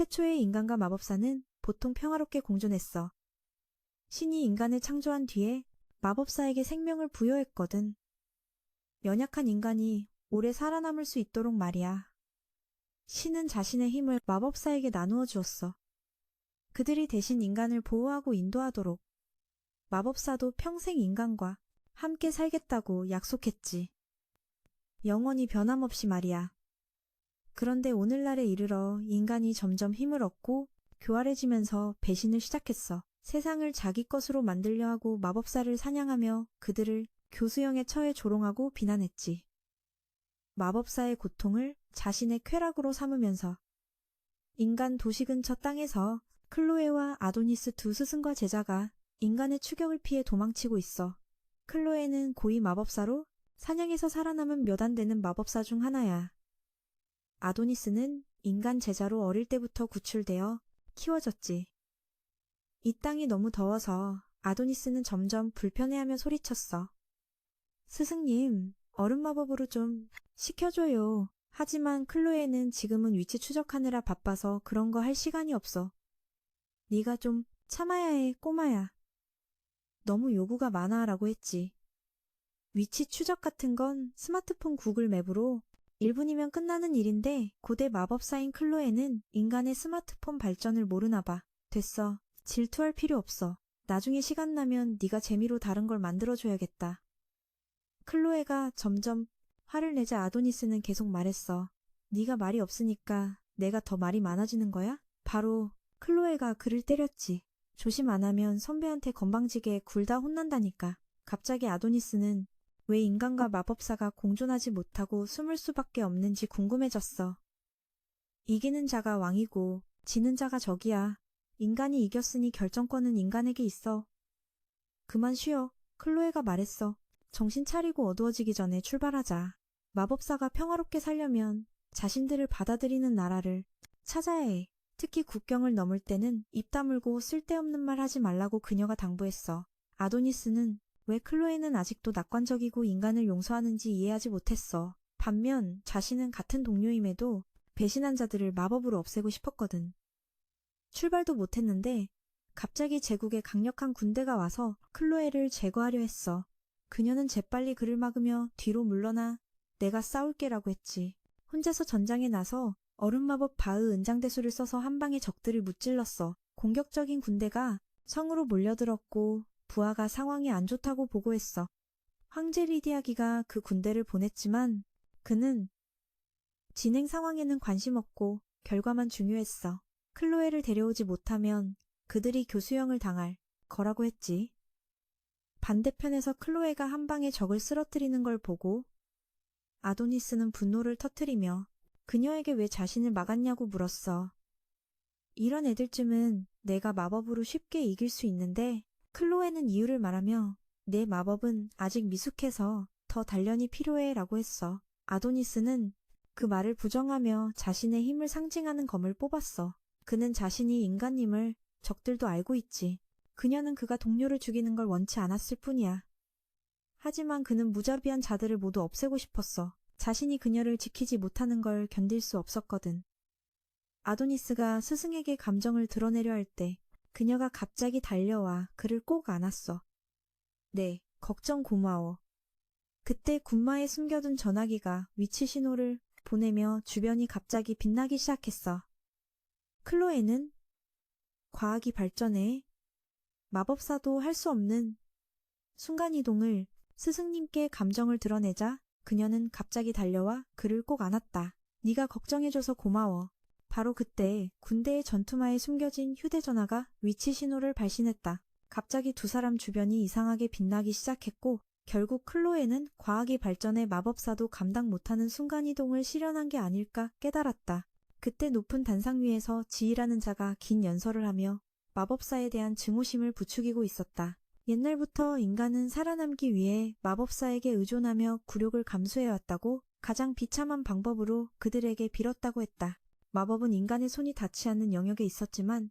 태초의 인간과 마법사는 보통 평화롭게 공존했어. 신이 인간을 창조한 뒤에 마법사에게 생명을 부여했거든. 연약한 인간이 오래 살아남을 수 있도록 말이야. 신은 자신의 힘을 마법사에게 나누어 주었어. 그들이 대신 인간을 보호하고 인도하도록. 마법사도 평생 인간과 함께 살겠다고 약속했지. 영원히 변함없이 말이야. 그런데 오늘날에 이르러 인간이 점점 힘을 얻고 교활해지면서 배신을 시작했어. 세상을 자기 것으로 만들려 하고 마법사를 사냥하며 그들을 교수형에 처해 조롱하고 비난했지. 마법사의 고통을 자신의 쾌락으로 삼으면서 인간 도시 근처 땅에서 클로에와 아도니스 두 스승과 제자가 인간의 추격을 피해 도망치고 있어. 클로에는 고위 마법사로 사냥에서 살아남은 몇 안 되는 마법사 중 하나야. 아도니스는 인간 제자로 어릴 때부터 구출되어 키워졌지. 이 땅이 너무 더워서 아도니스는 점점 불편해하며 소리쳤어. 스승님, 얼음 마법으로 좀 시켜줘요. 하지만 클로에는 지금은 위치 추적하느라 바빠서 그런 거 할 시간이 없어. 네가 좀 참아야 해, 꼬마야. 너무 요구가 많아 라고 했지. 위치 추적 같은 건 스마트폰 구글 맵으로 1분이면 끝나는 일인데 고대 마법사인 클로에는 인간의 스마트폰 발전을 모르나 봐. 됐어. 질투할 필요 없어. 나중에 시간 나면 네가 재미로 다른 걸 만들어줘야겠다. 클로에가 점점 화를 내자 아도니스는 계속 말했어. 네가 말이 없으니까 내가 더 말이 많아지는 거야? 바로 클로에가 그를 때렸지. 조심 안 하면 선배한테 건방지게 굴다 혼난다니까. 갑자기 아도니스는 왜 인간과 마법사가 공존하지 못하고 숨을 수밖에 없는지 궁금해졌어. 이기는 자가 왕이고 지는 자가 적이야. 인간이 이겼으니 결정권은 인간에게 있어. 그만 쉬어. 클로에가 말했어. 정신 차리고 어두워지기 전에 출발하자. 마법사가 평화롭게 살려면 자신들을 받아들이는 나라를 찾아야 해. 특히 국경을 넘을 때는 입 다물고 쓸데없는 말 하지 말라고 그녀가 당부했어. 아도니스는 왜 클로에는 아직도 낙관적이고 인간을 용서하는지 이해하지 못했어. 반면 자신은 같은 동료임에도 배신한 자들을 마법으로 없애고 싶었거든. 출발도 못했는데 갑자기 제국의 강력한 군대가 와서 클로에를 제거하려 했어. 그녀는 재빨리 그를 막으며 뒤로 물러나 내가 싸울게라고 했지. 혼자서 전장에 나서 얼음마법 바흐 은장대수를 써서 한 방에 적들을 무찔렀어. 공격적인 군대가 성으로 몰려들었고 부하가 상황이 안 좋다고 보고했어. 황제 리디아기가 그 군대를 보냈지만 그는 진행 상황에는 관심 없고 결과만 중요했어. 클로에를 데려오지 못하면 그들이 교수형을 당할 거라고 했지. 반대편에서 클로에가 한 방에 적을 쓰러뜨리는 걸 보고 아도니스는 분노를 터뜨리며 그녀에게 왜 자신을 막았냐고 물었어. 이런 애들쯤은 내가 마법으로 쉽게 이길 수 있는데 클로에는 이유를 말하며 내 마법은 아직 미숙해서 더 단련이 필요해 라고 했어. 아도니스는 그 말을 부정하며 자신의 힘을 상징하는 검을 뽑았어. 그는 자신이 인간임을 적들도 알고 있지. 그녀는 그가 동료를 죽이는 걸 원치 않았을 뿐이야. 하지만 그는 무자비한 자들을 모두 없애고 싶었어. 자신이 그녀를 지키지 못하는 걸 견딜 수 없었거든. 아도니스가 스승에게 감정을 드러내려 할 때 그녀가 갑자기 달려와 그를 꼭 안았어. 네, 걱정 고마워. 그때 군마에 숨겨둔 전화기가 위치 신호를 보내며 주변이 갑자기 빛나기 시작했어. 클로에는 과학이 발전해 마법사도 할 수 없는 순간이동을 스승님께 감정을 드러내자 그녀는 갑자기 달려와 그를 꼭 안았다. 네가 걱정해줘서 고마워. 바로 그때 군대의 전투마에 숨겨진 휴대전화가 위치 신호를 발신했다. 갑자기 두 사람 주변이 이상하게 빛나기 시작했고 결국 클로에는 과학이 발전해 마법사도 감당 못하는 순간이동을 실현한 게 아닐까 깨달았다. 그때 높은 단상 위에서 지희라는 자가 긴 연설을 하며 마법사에 대한 증오심을 부추기고 있었다. 옛날부터 인간은 살아남기 위해 마법사에게 의존하며 굴욕을 감수해왔다고 가장 비참한 방법으로 그들에게 빌었다고 했다. 마법은 인간의 손이 닿지 않는 영역에 있었지만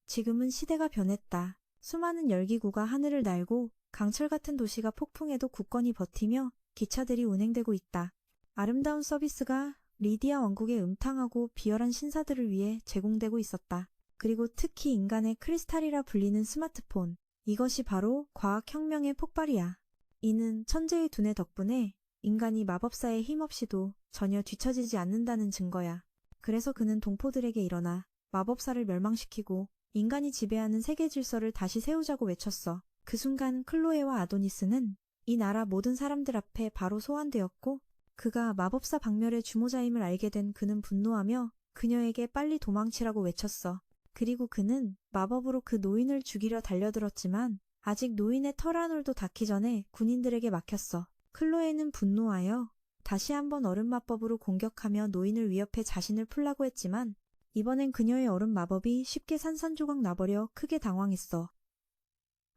지금은 시대가 변했다. 수많은 열기구가 하늘을 날고 강철 같은 도시가 폭풍에도 굳건히 버티며 기차들이 운행되고 있다. 아름다운 서비스가 리디아 왕국의 음탕하고 비열한 신사들을 위해 제공되고 있었다. 그리고 특히 인간의 크리스탈이라 불리는 스마트폰. 이것이 바로 과학혁명의 폭발이야. 이는 천재의 두뇌 덕분에 인간이 마법사의 힘 없이도 전혀 뒤처지지 않는다는 증거야. 그래서 그는 동포들에게 일어나 마법사를 멸망시키고 인간이 지배하는 세계 질서를 다시 세우자고 외쳤어. 그 순간 클로에와 아도니스는 이 나라 모든 사람들 앞에 바로 소환되었고 그가 마법사 박멸의 주모자임을 알게 된 그는 분노하며 그녀에게 빨리 도망치라고 외쳤어. 그리고 그는 마법으로 그 노인을 죽이려 달려들었지만 아직 노인의 털한올도 닿기 전에 군인들에게 막혔어. 클로에는 분노하여 다시 한번 얼음 마법으로 공격하며 노인을 위협해 자신을 풀라고 했지만 이번엔 그녀의 얼음 마법이 쉽게 산산조각 나버려 크게 당황했어.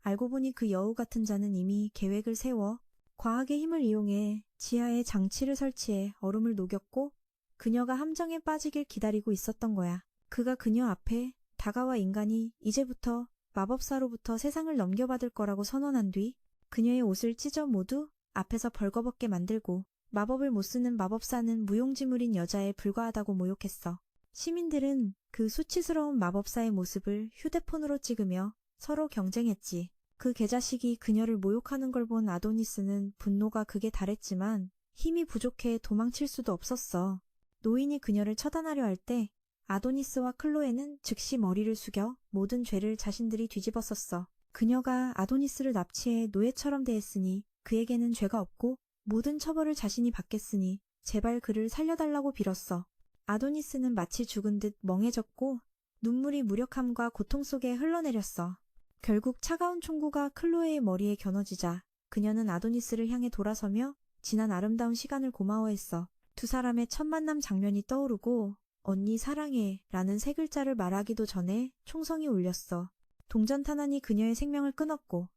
알고 보니 그 여우 같은 자는 이미 계획을 세워 과학의 힘을 이용해 지하에 장치를 설치해 얼음을 녹였고 그녀가 함정에 빠지길 기다리고 있었던 거야. 그가 그녀 앞에 다가와 인간이 이제부터 마법사로부터 세상을 넘겨받을 거라고 선언한 뒤 그녀의 옷을 찢어 모두 앞에서 벌거벗게 만들고 마법을 못 쓰는 마법사는 무용지물인 여자에 불과하다고 모욕했어. 시민들은 그 수치스러운 마법사의 모습을 휴대폰으로 찍으며 서로 경쟁했지. 그 개자식이 그녀를 모욕하는 걸 본 아도니스는 분노가 극에 달했지만 힘이 부족해 도망칠 수도 없었어. 노인이 그녀를 처단하려 할 때 아도니스와 클로에는 즉시 머리를 숙여 모든 죄를 자신들이 뒤집었었어. 그녀가 아도니스를 납치해 노예처럼 대했으니 그에게는 죄가 없고 모든 처벌을 자신이 받겠으니 제발 그를 살려달라고 빌었어. 아도니스는 마치 죽은 듯 멍해졌고 눈물이 무력함과 고통 속에 흘러내렸어. 결국 차가운 총구가 클로에의 머리에 겨눠지자 그녀는 아도니스를 향해 돌아서며 지난 아름다운 시간을 고마워했어. 두 사람의 첫 만남 장면이 떠오르고 언니 사랑해 라는 세 글자를 말하기도 전에 총성이 울렸어. 동전탄환이 그녀의 생명을 끊었고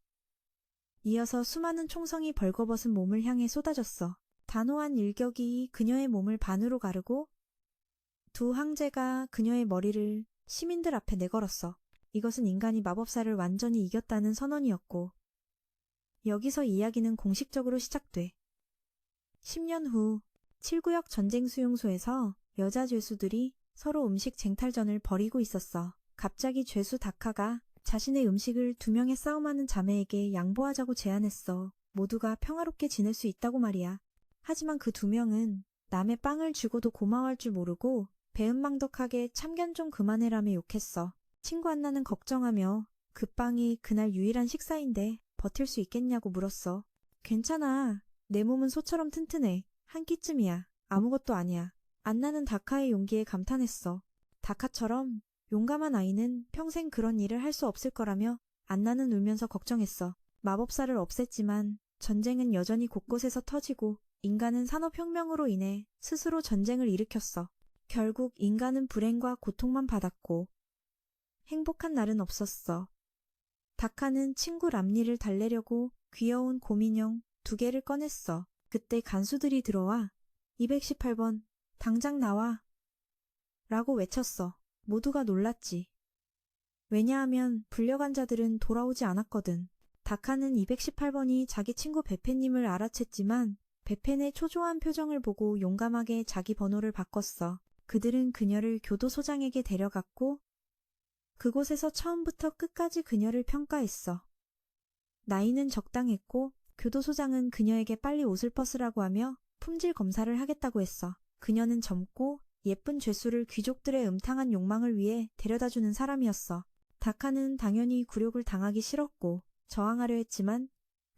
이어서 수많은 총성이 벌거벗은 몸을 향해 쏟아졌어. 단호한 일격이 그녀의 몸을 반으로 가르고 두 황제가 그녀의 머리를 시민들 앞에 내걸었어. 이것은 인간이 마법사를 완전히 이겼다는 선언이었고 여기서 이야기는 공식적으로 시작돼. 10년 후 7구역 전쟁 수용소에서 여자 죄수들이 서로 음식 쟁탈전을 벌이고 있었어. 갑자기 죄수 다카가 자신의 음식을 두 명의 싸움하는 자매에게 양보하자고 제안했어. 모두가 평화롭게 지낼 수 있다고 말이야. 하지만 그 두 명은 남의 빵을 주고도 고마워할 줄 모르고 배은망덕하게 참견 좀 그만해라며 욕했어. 친구 한나는 걱정하며 그 빵이 그날 유일한 식사인데 버틸 수 있겠냐고 물었어. 괜찮아. 내 몸은 소처럼 튼튼해. 한 끼쯤이야. 아무것도 아니야. 안나는 다카의 용기에 감탄했어. 다카처럼 용감한 아이는 평생 그런 일을 할 수 없을 거라며 안나는 울면서 걱정했어. 마법사를 없앴지만 전쟁은 여전히 곳곳에서 터지고 인간은 산업혁명으로 인해 스스로 전쟁을 일으켰어. 결국 인간은 불행과 고통만 받았고 행복한 날은 없었어. 다카는 친구 람니를 달래려고 귀여운 곰인형 2개를 꺼냈어. 그때 간수들이 들어와 218번 당장 나와 라고 외쳤어. 모두가 놀랐지. 왜냐하면 불려간 자들은 돌아오지 않았거든. 다카는 218번이 자기 친구 베페님을 알아챘지만 베펜의 초조한 표정을 보고 용감하게 자기 번호를 바꿨어. 그들은 그녀를 교도소장에게 데려갔고 그곳에서 처음부터 끝까지 그녀를 평가했어. 나이는 적당했고 교도소장은 그녀에게 빨리 옷을 벗으라고 하며 품질 검사를 하겠다고 했어. 그녀는 젊고 예쁜 죄수를 귀족들의 음탕한 욕망을 위해 데려다주는 사람이었어. 다카는 당연히 굴욕을 당하기 싫었고 저항하려 했지만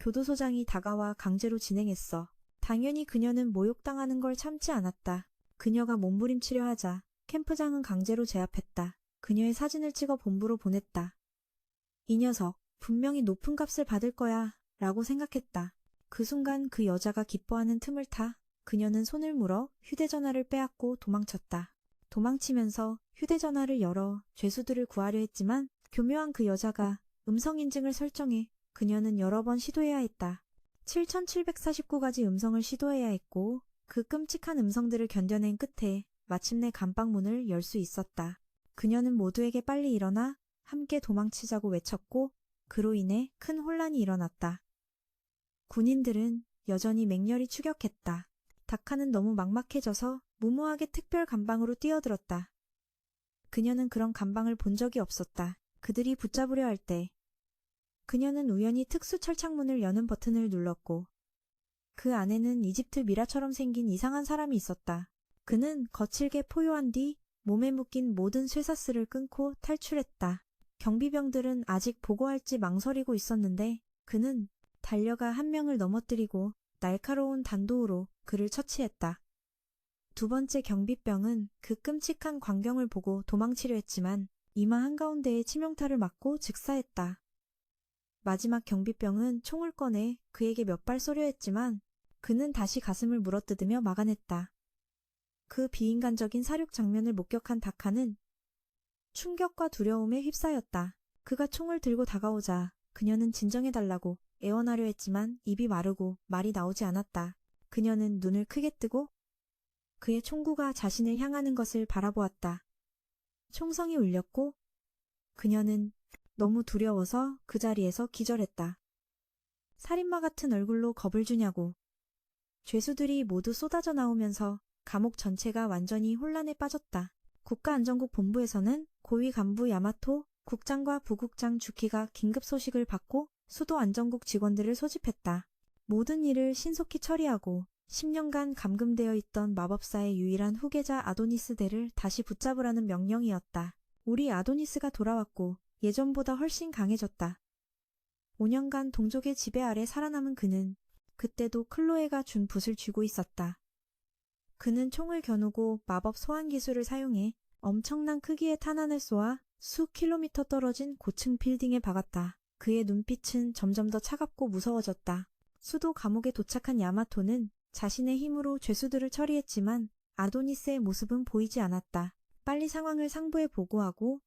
교도소장이 다가와 강제로 진행했어. 당연히 그녀는 모욕당하는 걸 참지 않았다. 그녀가 몸부림치려 하자 캠프장은 강제로 제압했다. 그녀의 사진을 찍어 본부로 보냈다. 이 녀석 분명히 높은 값을 받을 거야 라고 생각했다. 그 순간 그 여자가 기뻐하는 틈을 타 그녀는 손을 물어 휴대전화를 빼앗고 도망쳤다. 도망치면서 휴대전화를 열어 죄수들을 구하려 했지만 교묘한 그 여자가 음성인증을 설정해 그녀는 여러 번 시도해야 했다. 7749가지 음성을 시도해야 했고 그 끔찍한 음성들을 견뎌낸 끝에 마침내 감방문을 열 수 있었다. 그녀는 모두에게 빨리 일어나 함께 도망치자고 외쳤고 그로 인해 큰 혼란이 일어났다. 군인들은 여전히 맹렬히 추격했다. 다카는 너무 막막해져서 무모하게 특별 감방으로 뛰어들었다. 그녀는 그런 감방을 본 적이 없었다. 그들이 붙잡으려 할 때 그녀는 우연히 특수 철창문을 여는 버튼을 눌렀고 그 안에는 이집트 미라처럼 생긴 이상한 사람이 있었다. 그는 거칠게 포효한 뒤 몸에 묶인 모든 쇠사슬을 끊고 탈출했다. 경비병들은 아직 보고할지 망설이고 있었는데 그는 달려가 한 명을 넘어뜨리고 날카로운 단도우로 그를 처치했다. 두 번째 경비병은 그 끔찍한 광경을 보고 도망치려 했지만 이마 한가운데에 치명타를 맞고 즉사했다. 마지막 경비병은 총을 꺼내 그에게 몇 발 쏘려 했지만 그는 다시 가슴을 물어뜯으며 막아냈다. 그 비인간적인 사륙 장면을 목격한 다카는 충격과 두려움에 휩싸였다. 그가 총을 들고 다가오자 그녀는 진정해달라고 애원하려 했지만 입이 마르고 말이 나오지 않았다. 그녀는 눈을 크게 뜨고 그의 총구가 자신을 향하는 것을 바라보았다. 총성이 울렸고 그녀는 너무 두려워서 그 자리에서 기절했다. 살인마 같은 얼굴로 겁을 주냐고. 죄수들이 모두 쏟아져 나오면서 감옥 전체가 완전히 혼란에 빠졌다. 국가안전국 본부에서는 고위 간부 야마토 국장과 부국장 주키가 긴급 소식을 받고 수도 안전국 직원들을 소집했다. 모든 일을 신속히 처리하고 10년간 감금되어 있던 마법사의 유일한 후계자 아도니스대를 다시 붙잡으라는 명령이었다. 우리 아도니스가 돌아왔고 예전보다 훨씬 강해졌다. 5년간 동족의 지배 아래 살아남은 그는 그때도 클로에가 준 붓을 쥐고 있었다. 그는 총을 겨누고 마법 소환 기술을 사용해 엄청난 크기의 탄환을 쏘아 수 킬로미터 떨어진 고층 빌딩에 박았다. 그의 눈빛은 점점 더 차갑고 무서워졌다. 수도 감옥에 도착한 야마토는 자신의 힘으로 죄수들을 처리했지만 아도니스의 모습은 보이지 않았다. 빨리 상황을 상부에 보고하고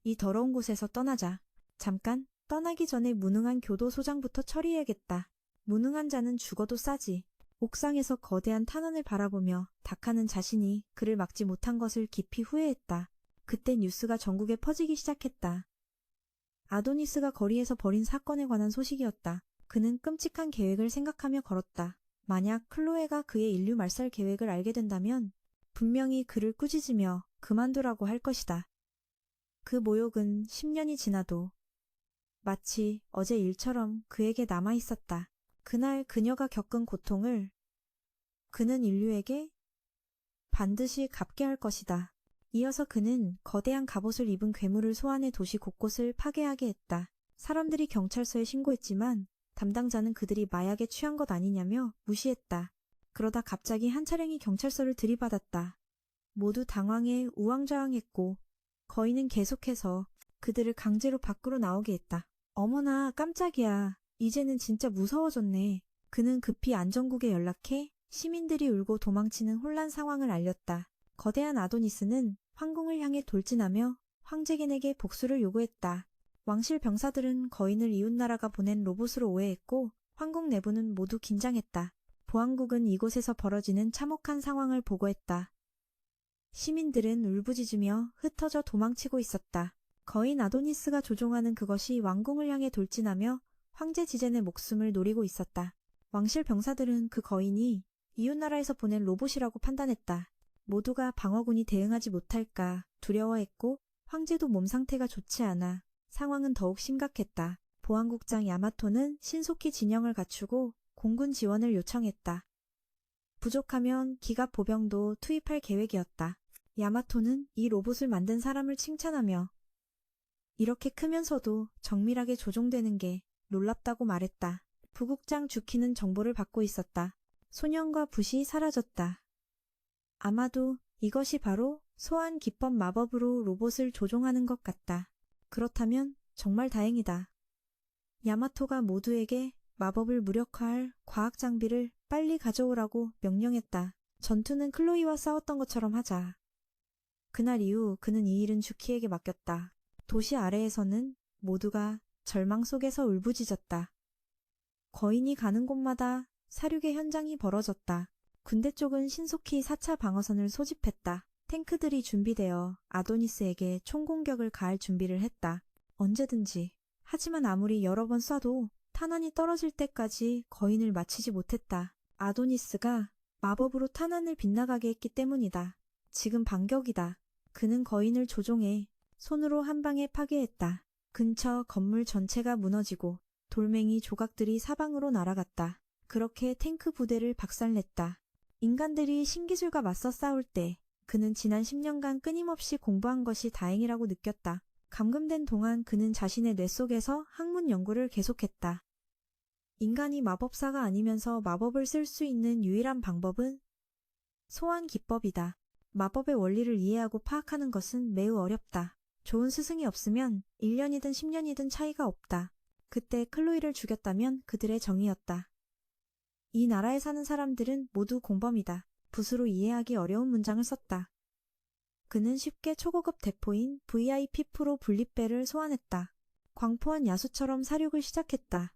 이 더러운 곳에서 떠나자. 잠깐, 떠나기 전에 무능한 교도소장부터 처리해야겠다. 무능한 자는 죽어도 싸지. 옥상에서 거대한 탄환을 바라보며 다카는 자신이 그를 막지 못한 것을 깊이 후회했다. 그때 뉴스가 전국에 퍼지기 시작했다. 아도니스가 거리에서 벌인 사건에 관한 소식이었다. 그는 끔찍한 계획을 생각하며 걸었다. 만약 클로에가 그의 인류 말살 계획을 알게 된다면 분명히 그를 꾸짖으며 그만두라고 할 것이다. 그 모욕은 10년이 지나도 마치 어제 일처럼 그에게 남아있었다. 그날 그녀가 겪은 고통을 그는 인류에게 반드시 갚게 할 것이다. 이어서 그는 거대한 갑옷을 입은 괴물을 소환해 도시 곳곳을 파괴하게 했다. 사람들이 경찰서에 신고했지만 담당자는 그들이 마약에 취한 것 아니냐며 무시했다. 그러다 갑자기 한 차량이 경찰서를 들이받았다. 모두 당황해 우왕좌왕했고 거인은 계속해서 그들을 강제로 밖으로 나오게 했다. 어머나 깜짝이야. 이제는 진짜 무서워졌네. 그는 급히 안전국에 연락해 시민들이 울고 도망치는 혼란 상황을 알렸다. 거대한 아도니스는 황궁을 향해 돌진하며 황제겐에게 복수를 요구했다. 왕실 병사들은 거인을 이웃나라가 보낸 로봇으로 오해했고 황궁 내부는 모두 긴장했다. 보안국은 이곳에서 벌어지는 참혹한 상황을 보고했다. 시민들은 울부짖으며 흩어져 도망치고 있었다. 거인 아도니스가 조종하는 그것이 왕궁을 향해 돌진하며 황제 지젠의 목숨을 노리고 있었다. 왕실 병사들은 그 거인이 이웃나라에서 보낸 로봇이라고 판단했다. 모두가 방어군이 대응하지 못할까 두려워했고 황제도 몸 상태가 좋지 않아 상황은 더욱 심각했다. 보안국장 야마토는 신속히 진영을 갖추고 공군 지원을 요청했다. 부족하면 기갑 보병도 투입할 계획이었다. 야마토는 이 로봇을 만든 사람을 칭찬하며 이렇게 크면서도 정밀하게 조종되는 게 놀랍다고 말했다. 부국장 주키는 정보를 받고 있었다. 소년과 붓이 사라졌다. 아마도 이것이 바로 소환 기법 마법으로 로봇을 조종하는 것 같다. 그렇다면 정말 다행이다. 야마토가 모두에게 마법을 무력화할 과학 장비를 빨리 가져오라고 명령했다. 전투는 클로이와 싸웠던 것처럼 하자. 그날 이후 그는 이 일은 주키에게 맡겼다. 도시 아래에서는 모두가 절망 속에서 울부짖었다. 거인이 가는 곳마다 사륙의 현장이 벌어졌다. 군대 쪽은 신속히 4차 방어선을 소집했다. 탱크들이 준비되어 아도니스에게 총공격을 가할 준비를 했다. 언제든지. 하지만 아무리 여러 번 쏴도 탄환이 떨어질 때까지 거인을 맞히지 못했다. 아도니스가 마법으로 탄환을 빗나가게 했기 때문이다. 지금 반격이다. 그는 거인을 조종해 손으로 한 방에 파괴했다. 근처 건물 전체가 무너지고 돌멩이 조각들이 사방으로 날아갔다. 그렇게 탱크 부대를 박살냈다. 인간들이 신기술과 맞서 싸울 때 그는 지난 10년간 끊임없이 공부한 것이 다행이라고 느꼈다. 감금된 동안 그는 자신의 뇌 속에서 학문 연구를 계속했다. 인간이 마법사가 아니면서 마법을 쓸 수 있는 유일한 방법은 소환 기법이다. 마법의 원리를 이해하고 파악하는 것은 매우 어렵다. 좋은 스승이 없으면 1년이든 10년이든 차이가 없다. 그때 클로이를 죽였다면 그들의 정의였다. 이 나라에 사는 사람들은 모두 공범이다. 붓으로 이해하기 어려운 문장을 썼다. 그는 쉽게 초고급 대포인 VIP 프로 분립배를 소환했다. 광포한 야수처럼 사륙을 시작했다.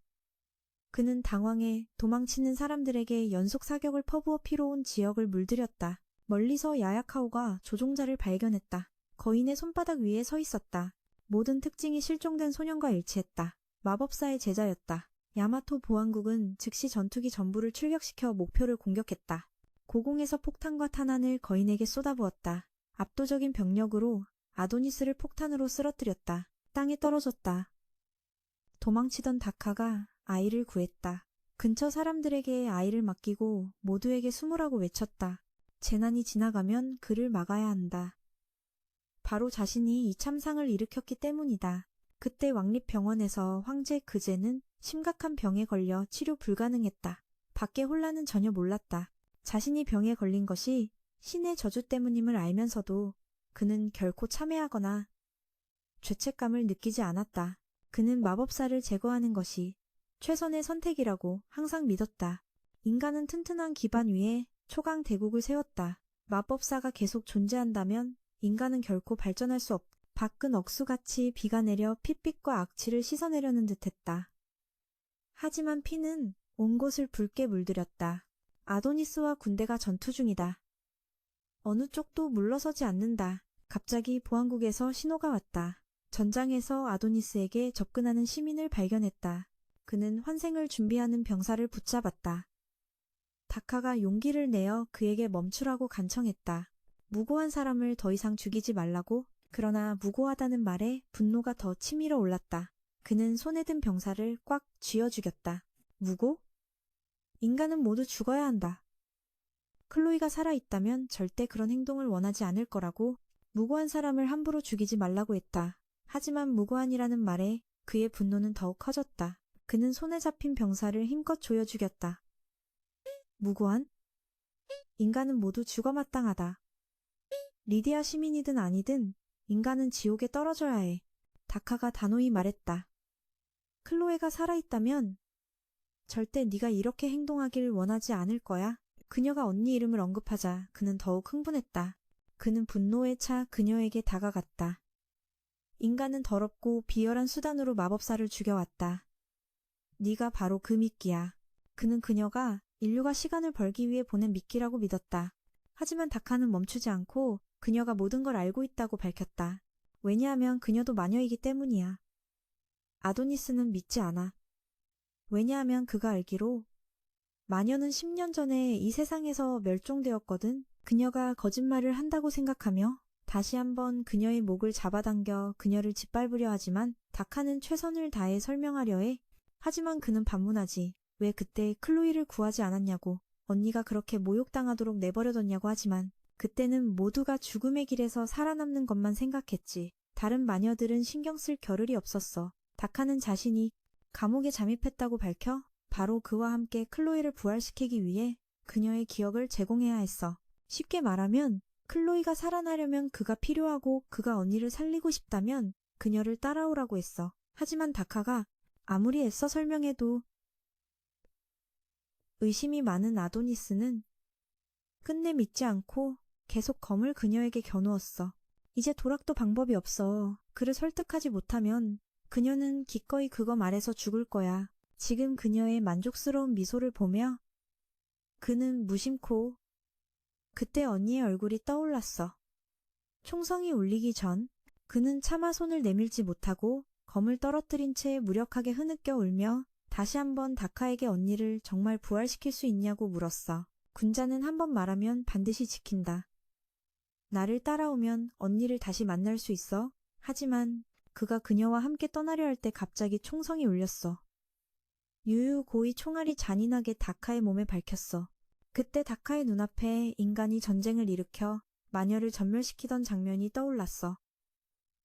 그는 당황해 도망치는 사람들에게 연속 사격을 퍼부어 피로 온 지역을 물들였다. 멀리서 야야카오가 조종자를 발견했다. 거인의 손바닥 위에 서 있었다. 모든 특징이 실종된 소년과 일치했다. 마법사의 제자였다. 야마토 보안국은 즉시 전투기 전부를 출격시켜 목표를 공격했다. 고공에서 폭탄과 탄환을 거인에게 쏟아부었다. 압도적인 병력으로 아도니스를 폭탄으로 쓰러뜨렸다. 땅에 떨어졌다. 도망치던 다카가 아이를 구했다. 근처 사람들에게 아이를 맡기고 모두에게 숨으라고 외쳤다. 재난이 지나가면 그를 막아야 한다. 바로 자신이 이 참상을 일으켰기 때문이다. 그때 왕립병원에서 황제 그제는 심각한 병에 걸려 치료 불가능했다. 밖의 혼란은 전혀 몰랐다. 자신이 병에 걸린 것이 신의 저주 때문임을 알면서도 그는 결코 참회하거나 죄책감을 느끼지 않았다. 그는 마법사를 제거하는 것이 최선의 선택이라고 항상 믿었다. 인간은 튼튼한 기반 위에 초강 대국을 세웠다. 마법사가 계속 존재한다면 인간은 결코 발전할 수 없다. 밖은 억수같이 비가 내려 핏빛과 악취를 씻어내려는 듯했다. 하지만 피는 온 곳을 붉게 물들였다. 아도니스와 군대가 전투 중이다. 어느 쪽도 물러서지 않는다. 갑자기 보안국에서 신호가 왔다. 전장에서 아도니스에게 접근하는 시민을 발견했다. 그는 환생을 준비하는 병사를 붙잡았다. 다카가 용기를 내어 그에게 멈추라고 간청했다. 무고한 사람을 더 이상 죽이지 말라고. 그러나 무고하다는 말에 분노가 더 치밀어 올랐다. 그는 손에 든 병사를 꽉 쥐어 죽였다. 무고? 인간은 모두 죽어야 한다. 클로이가 살아있다면 절대 그런 행동을 원하지 않을 거라고. 무고한 사람을 함부로 죽이지 말라고 했다. 하지만 무고한이라는 말에 그의 분노는 더욱 커졌다. 그는 손에 잡힌 병사를 힘껏 조여 죽였다. 무고한? 인간은 모두 죽어 마땅하다. 리디아 시민이든 아니든 인간은 지옥에 떨어져야 해. 다카가 단호히 말했다. 클로에가 살아있다면 절대 네가 이렇게 행동하길 원하지 않을 거야. 그녀가 언니 이름을 언급하자 그는 더욱 흥분했다. 그는 분노에 차 그녀에게 다가갔다. 인간은 더럽고 비열한 수단으로 마법사를 죽여왔다. 네가 바로 그 미끼야. 그는 그녀가 인류가 시간을 벌기 위해 보낸 미끼라고 믿었다. 하지만 다카는 멈추지 않고 그녀가 모든 걸 알고 있다고 밝혔다. 왜냐하면 그녀도 마녀이기 때문이야. 아도니스는 믿지 않아. 왜냐하면 그가 알기로 마녀는 10년 전에 이 세상에서 멸종되었거든. 그녀가 거짓말을 한다고 생각하며 다시 한번 그녀의 목을 잡아당겨 그녀를 짓밟으려 하지만 다카는 최선을 다해 설명하려 해. 하지만 그는 반문하지. 왜 그때 클로이를 구하지 않았냐고. 언니가 그렇게 모욕당하도록 내버려뒀냐고 하지만 그때는 모두가 죽음의 길에서 살아남는 것만 생각했지. 다른 마녀들은 신경 쓸 겨를이 없었어. 다카는 자신이 감옥에 잠입했다고 밝혀 바로 그와 함께 클로이를 부활시키기 위해 그녀의 기억을 제공해야 했어. 쉽게 말하면 클로이가 살아나려면 그가 필요하고 그가 언니를 살리고 싶다면 그녀를 따라오라고 했어. 하지만 다카가 아무리 애써 설명해도 의심이 많은 아도니스는 끝내 믿지 않고 계속 검을 그녀에게 겨누었어. 이제 도락도 방법이 없어. 그를 설득하지 못하면 그녀는 기꺼이 그거 말해서 죽을 거야. 지금 그녀의 만족스러운 미소를 보며 그는 무심코 그때 언니의 얼굴이 떠올랐어. 총성이 울리기 전 그는 차마 손을 내밀지 못하고 검을 떨어뜨린 채 무력하게 흐느껴 울며 다시 한번 다카에게 언니를 정말 부활시킬 수 있냐고 물었어. 군자는 한 번 말하면 반드시 지킨다. 나를 따라오면 언니를 다시 만날 수 있어. 하지만 그가 그녀와 함께 떠나려 할 때 갑자기 총성이 울렸어. 유유 고이 총알이 잔인하게 다카의 몸에 밝혔어. 그때 다카의 눈앞에 인간이 전쟁을 일으켜 마녀를 전멸시키던 장면이 떠올랐어.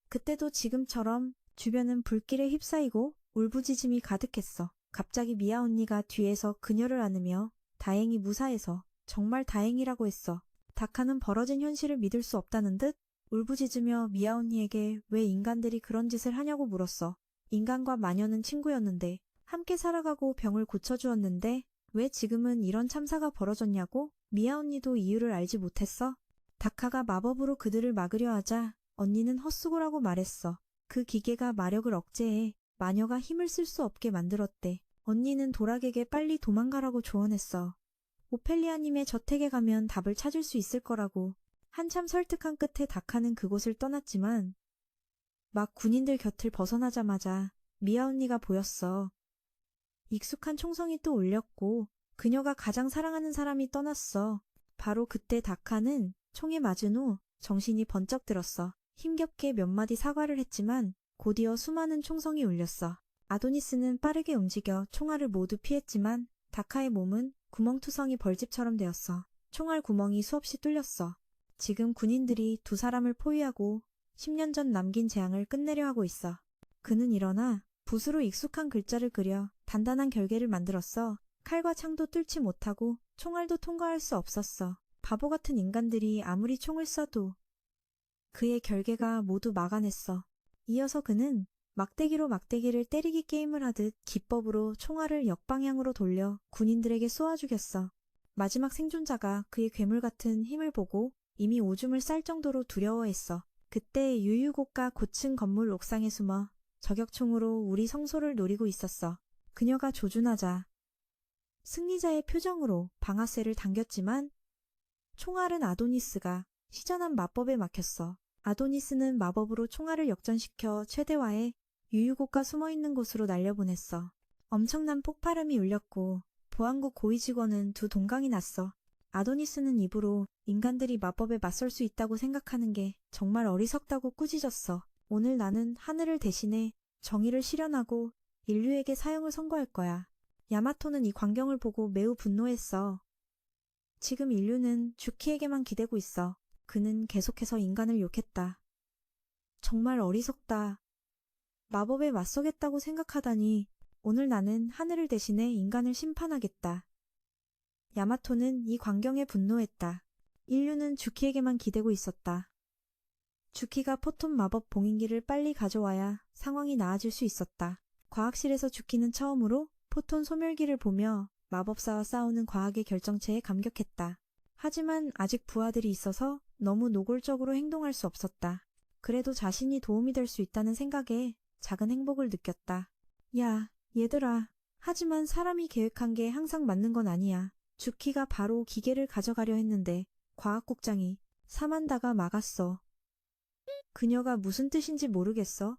그때도 지금처럼 주변은 불길에 휩싸이고 울부짖음이 가득했어. 갑자기 미아 언니가 뒤에서 그녀를 안으며 다행히 무사해서 정말 다행이라고 했어. 다카는 벌어진 현실을 믿을 수 없다는 듯 울부짖으며 미아 언니에게 왜 인간들이 그런 짓을 하냐고 물었어. 인간과 마녀는 친구였는데 함께 살아가고 병을 고쳐주었는데 왜 지금은 이런 참사가 벌어졌냐고? 미아 언니도 이유를 알지 못했어. 다카가 마법으로 그들을 막으려 하자 언니는 헛수고라고 말했어. 그 기계가 마력을 억제해 마녀가 힘을 쓸 수 없게 만들었대. 언니는 도락에게 빨리 도망가라고 조언했어. 오펠리아님의 저택에 가면 답을 찾을 수 있을 거라고. 한참 설득한 끝에 다카는 그곳을 떠났지만 막 군인들 곁을 벗어나자마자 미아 언니가 보였어. 익숙한 총성이 또 울렸고 그녀가 가장 사랑하는 사람이 떠났어. 바로 그때 다카는 총에 맞은 후 정신이 번쩍 들었어. 힘겹게 몇 마디 사과를 했지만 곧이어 수많은 총성이 울렸어. 아도니스는 빠르게 움직여 총알을 모두 피했지만 다카의 몸은 구멍투성이 벌집처럼 되었어. 총알 구멍이 수없이 뚫렸어. 지금 군인들이 두 사람을 포위하고 10년 전 남긴 재앙을 끝내려 하고 있어. 그는 일어나 붓으로 익숙한 글자를 그려 단단한 결계를 만들었어. 칼과 창도 뚫지 못하고 총알도 통과할 수 없었어. 바보 같은 인간들이 아무리 총을 쏴도 그의 결계가 모두 막아냈어. 이어서 그는 막대기로 막대기를 때리기 게임을 하듯 기법으로 총알을 역방향으로 돌려 군인들에게 쏘아 죽였어. 마지막 생존자가 그의 괴물 같은 힘을 보고 이미 오줌을 쌀 정도로 두려워했어. 그때 유유고가 고층 건물 옥상에 숨어 저격총으로 우리 성소를 노리고 있었어. 그녀가 조준하자 승리자의 표정으로 방아쇠를 당겼지만 총알은 아도니스가 시전한 마법에 막혔어. 아도니스는 마법으로 총알을 역전시켜 최대화해 유유고가 숨어있는 곳으로 날려보냈어. 엄청난 폭발음이 울렸고 보안국 고위 직원은 두 동강이 났어. 아도니스는 입으로 인간들이 마법에 맞설 수 있다고 생각하는 게 정말 어리석다고 꾸짖었어. 오늘 나는 하늘을 대신해 정의를 실현하고 인류에게 사형을 선고할 거야. 야마토는 이 광경을 보고 매우 분노했어. 지금 인류는 주키에게만 기대고 있어. 그는 계속해서 인간을 욕했다. 정말 어리석다. 마법에 맞서겠다고 생각하다니 오늘 나는 하늘을 대신해 인간을 심판하겠다. 야마토는 이 광경에 분노했다. 인류는 주키에게만 기대고 있었다. 주키가 포톤 마법 봉인기를 빨리 가져와야 상황이 나아질 수 있었다. 과학실에서 주키는 처음으로 포톤 소멸기를 보며 마법사와 싸우는 과학의 결정체에 감격했다. 하지만 아직 부하들이 있어서 너무 노골적으로 행동할 수 없었다. 그래도 자신이 도움이 될 수 있다는 생각에 작은 행복을 느꼈다. 야, 얘들아. 하지만 사람이 계획한 게 항상 맞는 건 아니야. 주키가 바로 기계를 가져가려 했는데 과학국장이 사만다가 막았어. 그녀가 무슨 뜻인지 모르겠어.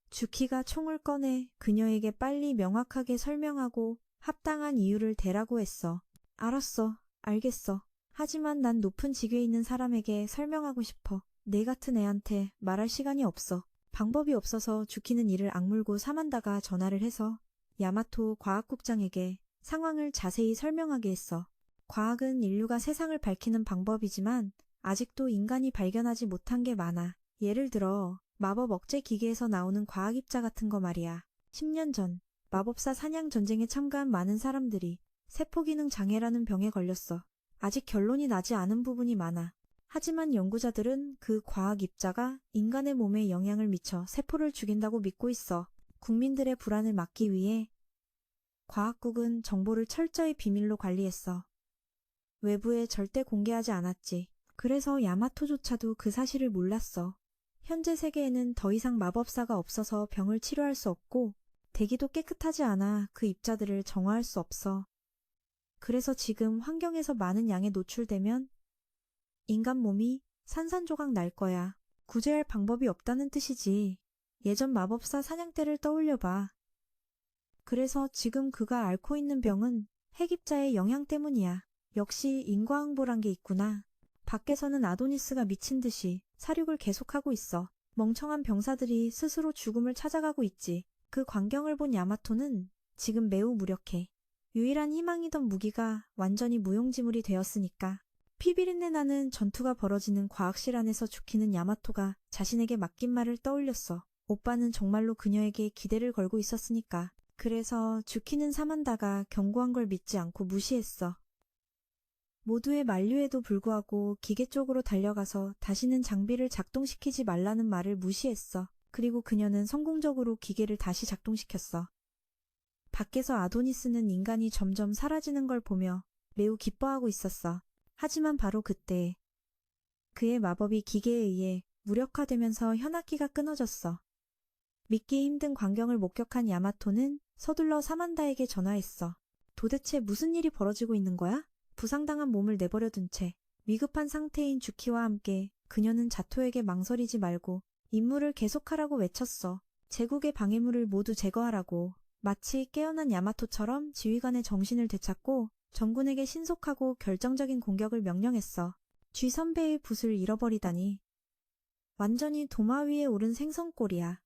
주키가 총을 꺼내 그녀에게 빨리 명확하게 설명하고 합당한 이유를 대라고 했어. 알았어. 알겠어. 하지만 난 높은 직위에 있는 사람에게 설명하고 싶어. 내 같은 애한테 말할 시간이 없어. 방법이 없어서 주키는 이를 악물고 사만다가 전화를 해서 야마토 과학국장에게 상황을 자세히 설명하게 했어. 과학은 인류가 세상을 밝히는 방법이지만 아직도 인간이 발견하지 못한 게 많아. 예를 들어 마법 억제 기계에서 나오는 과학 입자 같은 거 말이야. 10년 전 마법사 사냥 전쟁에 참가한 많은 사람들이 세포기능 장애라는 병에 걸렸어. 아직 결론이 나지 않은 부분이 많아. 하지만 연구자들은 그 과학 입자가 인간의 몸에 영향을 미쳐 세포를 죽인다고 믿고 있어. 국민들의 불안을 막기 위해 과학국은 정보를 철저히 비밀로 관리했어. 외부에 절대 공개하지 않았지. 그래서 야마토조차도 그 사실을 몰랐어. 현재 세계에는 더 이상 마법사가 없어서 병을 치료할 수 없고 대기도 깨끗하지 않아 그 입자들을 정화할 수 없어. 그래서 지금 환경에서 많은 양에 노출되면 인간 몸이 산산조각 날 거야. 구제할 방법이 없다는 뜻이지. 예전 마법사 사냥 때를 떠올려봐. 그래서 지금 그가 앓고 있는 병은 핵입자의 영향 때문이야. 역시 인과응보란 게 있구나. 밖에서는 아도니스가 미친 듯이 사륙을 계속하고 있어. 멍청한 병사들이 스스로 죽음을 찾아가고 있지. 그 광경을 본 야마토는 지금 매우 무력해. 유일한 희망이던 무기가 완전히 무용지물이 되었으니까. 피비린내 나는 전투가 벌어지는 과학실 안에서 죽히는 야마토가 자신에게 맡긴 말을 떠올렸어. 오빠는 정말로 그녀에게 기대를 걸고 있었으니까. 그래서 죽히는 사만다가 경고한 걸 믿지 않고 무시했어. 모두의 만류에도 불구하고 기계 쪽으로 달려가서 다시는 장비를 작동시키지 말라는 말을 무시했어. 그리고 그녀는 성공적으로 기계를 다시 작동시켰어. 밖에서 아도니스는 인간이 점점 사라지는 걸 보며 매우 기뻐하고 있었어. 하지만 바로 그때 그의 마법이 기계에 의해 무력화되면서 현악기가 끊어졌어. 믿기 힘든 광경을 목격한 야마토는 서둘러 사만다에게 전화했어. 도대체 무슨 일이 벌어지고 있는 거야? 부상당한 몸을 내버려둔 채 위급한 상태인 주키와 함께 그녀는 자토에게 망설이지 말고 임무를 계속하라고 외쳤어. 제국의 방해물을 모두 제거하라고. 마치 깨어난 야마토처럼 지휘관의 정신을 되찾고 전군에게 신속하고 결정적인 공격을 명령했어. 쥐 선배의 붓을 잃어버리다니. 완전히 도마 위에 오른 생선꼴이야.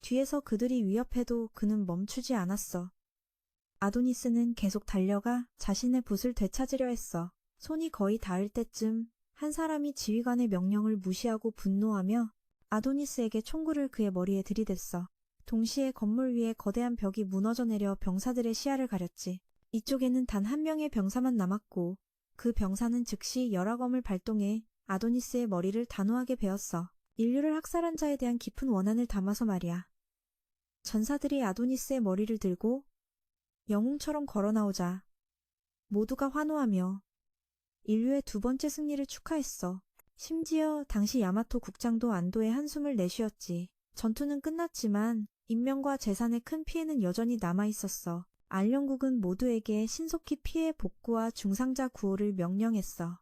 뒤에서 그들이 위협해도 그는 멈추지 않았어. 아도니스는 계속 달려가 자신의 붓을 되찾으려 했어. 손이 거의 닿을 때쯤 한 사람이 지휘관의 명령을 무시하고 분노하며 아도니스에게 총구를 그의 머리에 들이댔어. 동시에 건물 위에 거대한 벽이 무너져 내려 병사들의 시야를 가렸지. 이쪽에는 단 한 명의 병사만 남았고 그 병사는 즉시 열화검을 발동해 아도니스의 머리를 단호하게 베었어. 인류를 학살한 자에 대한 깊은 원한을 담아서 말이야. 전사들이 아도니스의 머리를 들고 영웅처럼 걸어 나오자 모두가 환호하며 인류의 두 번째 승리를 축하했어. 심지어 당시 야마토 국장도 안도의 한숨을 내쉬었지. 전투는 끝났지만 인명과 재산의 큰 피해는 여전히 남아있었어. 안령국은 모두에게 신속히 피해 복구와 중상자 구호를 명령했어.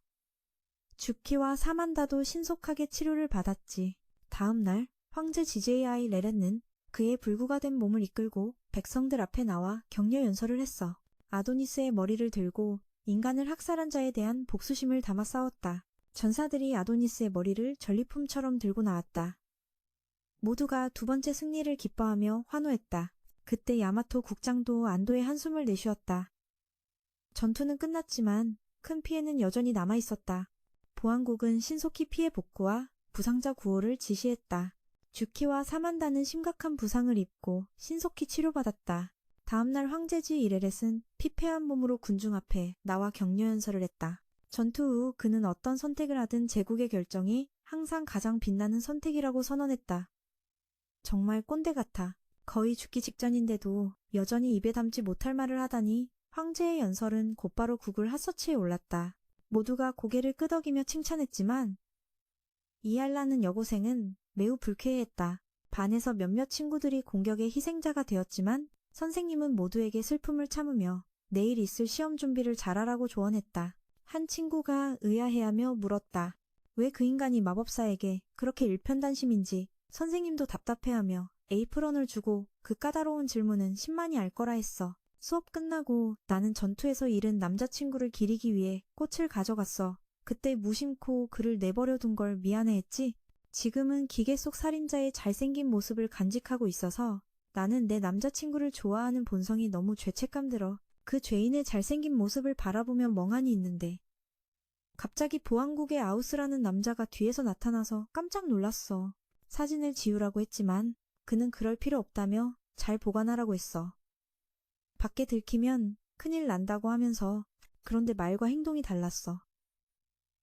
주키와 사만다도 신속하게 치료를 받았지. 다음 날 황제 GJI 레렌은 그의 불구가 된 몸을 이끌고 백성들 앞에 나와 격려 연설을 했어. 아도니스의 머리를 들고 인간을 학살한 자에 대한 복수심을 담아 싸웠다. 전사들이 아도니스의 머리를 전리품처럼 들고 나왔다. 모두가 두 번째 승리를 기뻐하며 환호했다. 그때 야마토 국장도 안도의 한숨을 내쉬었다. 전투는 끝났지만 큰 피해는 여전히 남아있었다. 보안국은 신속히 피해 복구와 부상자 구호를 지시했다. 주키와 사만다는 심각한 부상을 입고 신속히 치료받았다. 다음날 황제지 이레렛은 피폐한 몸으로 군중 앞에 나와 격려 연설을 했다. 전투 후 그는 어떤 선택을 하든 제국의 결정이 항상 가장 빛나는 선택이라고 선언했다. 정말 꼰대 같아. 거의 죽기 직전인데도 여전히 입에 담지 못할 말을 하다니. 황제의 연설은 곧바로 구글 핫서치에 올랐다. 모두가 고개를 끄덕이며 칭찬했지만 이알라는 여고생은 매우 불쾌해했다. 반에서 몇몇 친구들이 공격의 희생자가 되었지만 선생님은 모두에게 슬픔을 참으며 내일 있을 시험 준비를 잘하라고 조언했다. 한 친구가 의아해하며 물었다. 왜 그 인간이 마법사에게 그렇게 일편단심인지. 선생님도 답답해하며 에이프런을 주고 그 까다로운 질문은 신만이 알 거라 했어. 수업 끝나고 나는 전투에서 잃은 남자친구를 기리기 위해 꽃을 가져갔어. 그때 무심코 그를 내버려둔 걸 미안해했지. 지금은 기계 속 살인자의 잘생긴 모습을 간직하고 있어서 나는 내 남자친구를 좋아하는 본성이 너무 죄책감 들어. 그 죄인의 잘생긴 모습을 바라보며 멍하니 있는데 갑자기 보안국의 아우스라는 남자가 뒤에서 나타나서 깜짝 놀랐어. 사진을 지우라고 했지만 그는 그럴 필요 없다며 잘 보관하라고 했어. 밖에 들키면 큰일 난다고 하면서. 그런데 말과 행동이 달랐어.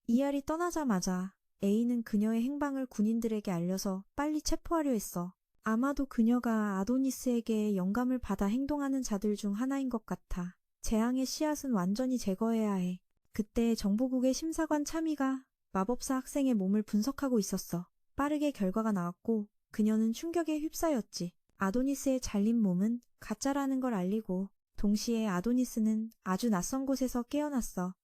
이알이 떠나자마자 A는 그녀의 행방을 군인들에게 알려서 빨리 체포하려 했어. 아마도 그녀가 아도니스에게 영감을 받아 행동하는 자들 중 하나인 것 같아. 재앙의 씨앗은 완전히 제거해야 해. 그때 정보국의 심사관 차미가 마법사 학생의 몸을 분석하고 있었어. 빠르게 결과가 나왔고 그녀는 충격에 휩싸였지. 아도니스의 잘린 몸은 가짜라는 걸 알리고 동시에 아도니스는 아주 낯선 곳에서 깨어났어.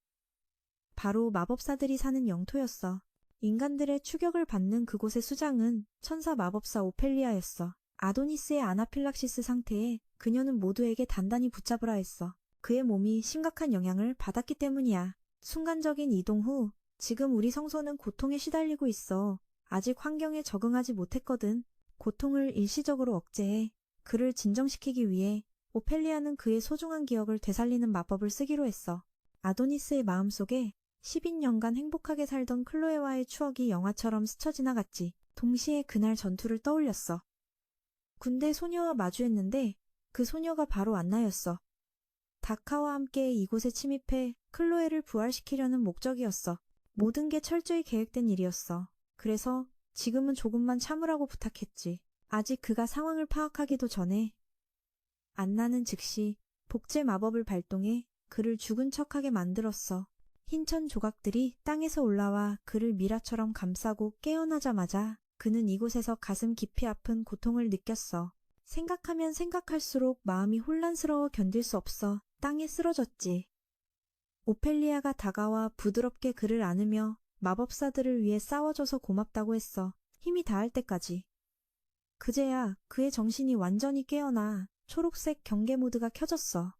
바로 마법사들이 사는 영토였어. 인간들의 추격을 받는 그곳의 수장은 천사 마법사 오펠리아였어. 아도니스의 아나필락시스 상태에 그녀는 모두에게 단단히 붙잡으라 했어. 그의 몸이 심각한 영향을 받았기 때문이야. 순간적인 이동 후 지금 우리 성소는 고통에 시달리고 있어. 아직 환경에 적응하지 못했거든. 고통을 일시적으로 억제해 그를 진정시키기 위해 오펠리아는 그의 소중한 기억을 되살리는 마법을 쓰기로 했어. 아도니스의 마음속에 12년간 행복하게 살던 클로에와의 추억이 영화처럼 스쳐 지나갔지. 동시에 그날 전투를 떠올렸어. 군대 소녀와 마주했는데 그 소녀가 바로 안나였어. 다카와 함께 이곳에 침입해 클로에를 부활시키려는 목적이었어. 모든 게 철저히 계획된 일이었어. 그래서 지금은 조금만 참으라고 부탁했지. 아직 그가 상황을 파악하기도 전에 안나는 즉시 복제 마법을 발동해 그를 죽은 척하게 만들었어. 흰천 조각들이 땅에서 올라와 그를 미라처럼 감싸고 깨어나자마자 그는 이곳에서 가슴 깊이 아픈 고통을 느꼈어. 생각하면 생각할수록 마음이 혼란스러워 견딜 수 없어 땅에 쓰러졌지. 오펠리아가 다가와 부드럽게 그를 안으며 마법사들을 위해 싸워줘서 고맙다고 했어. 힘이 다할 때까지. 그제야 그의 정신이 완전히 깨어나 초록색 경계 모드가 켜졌어.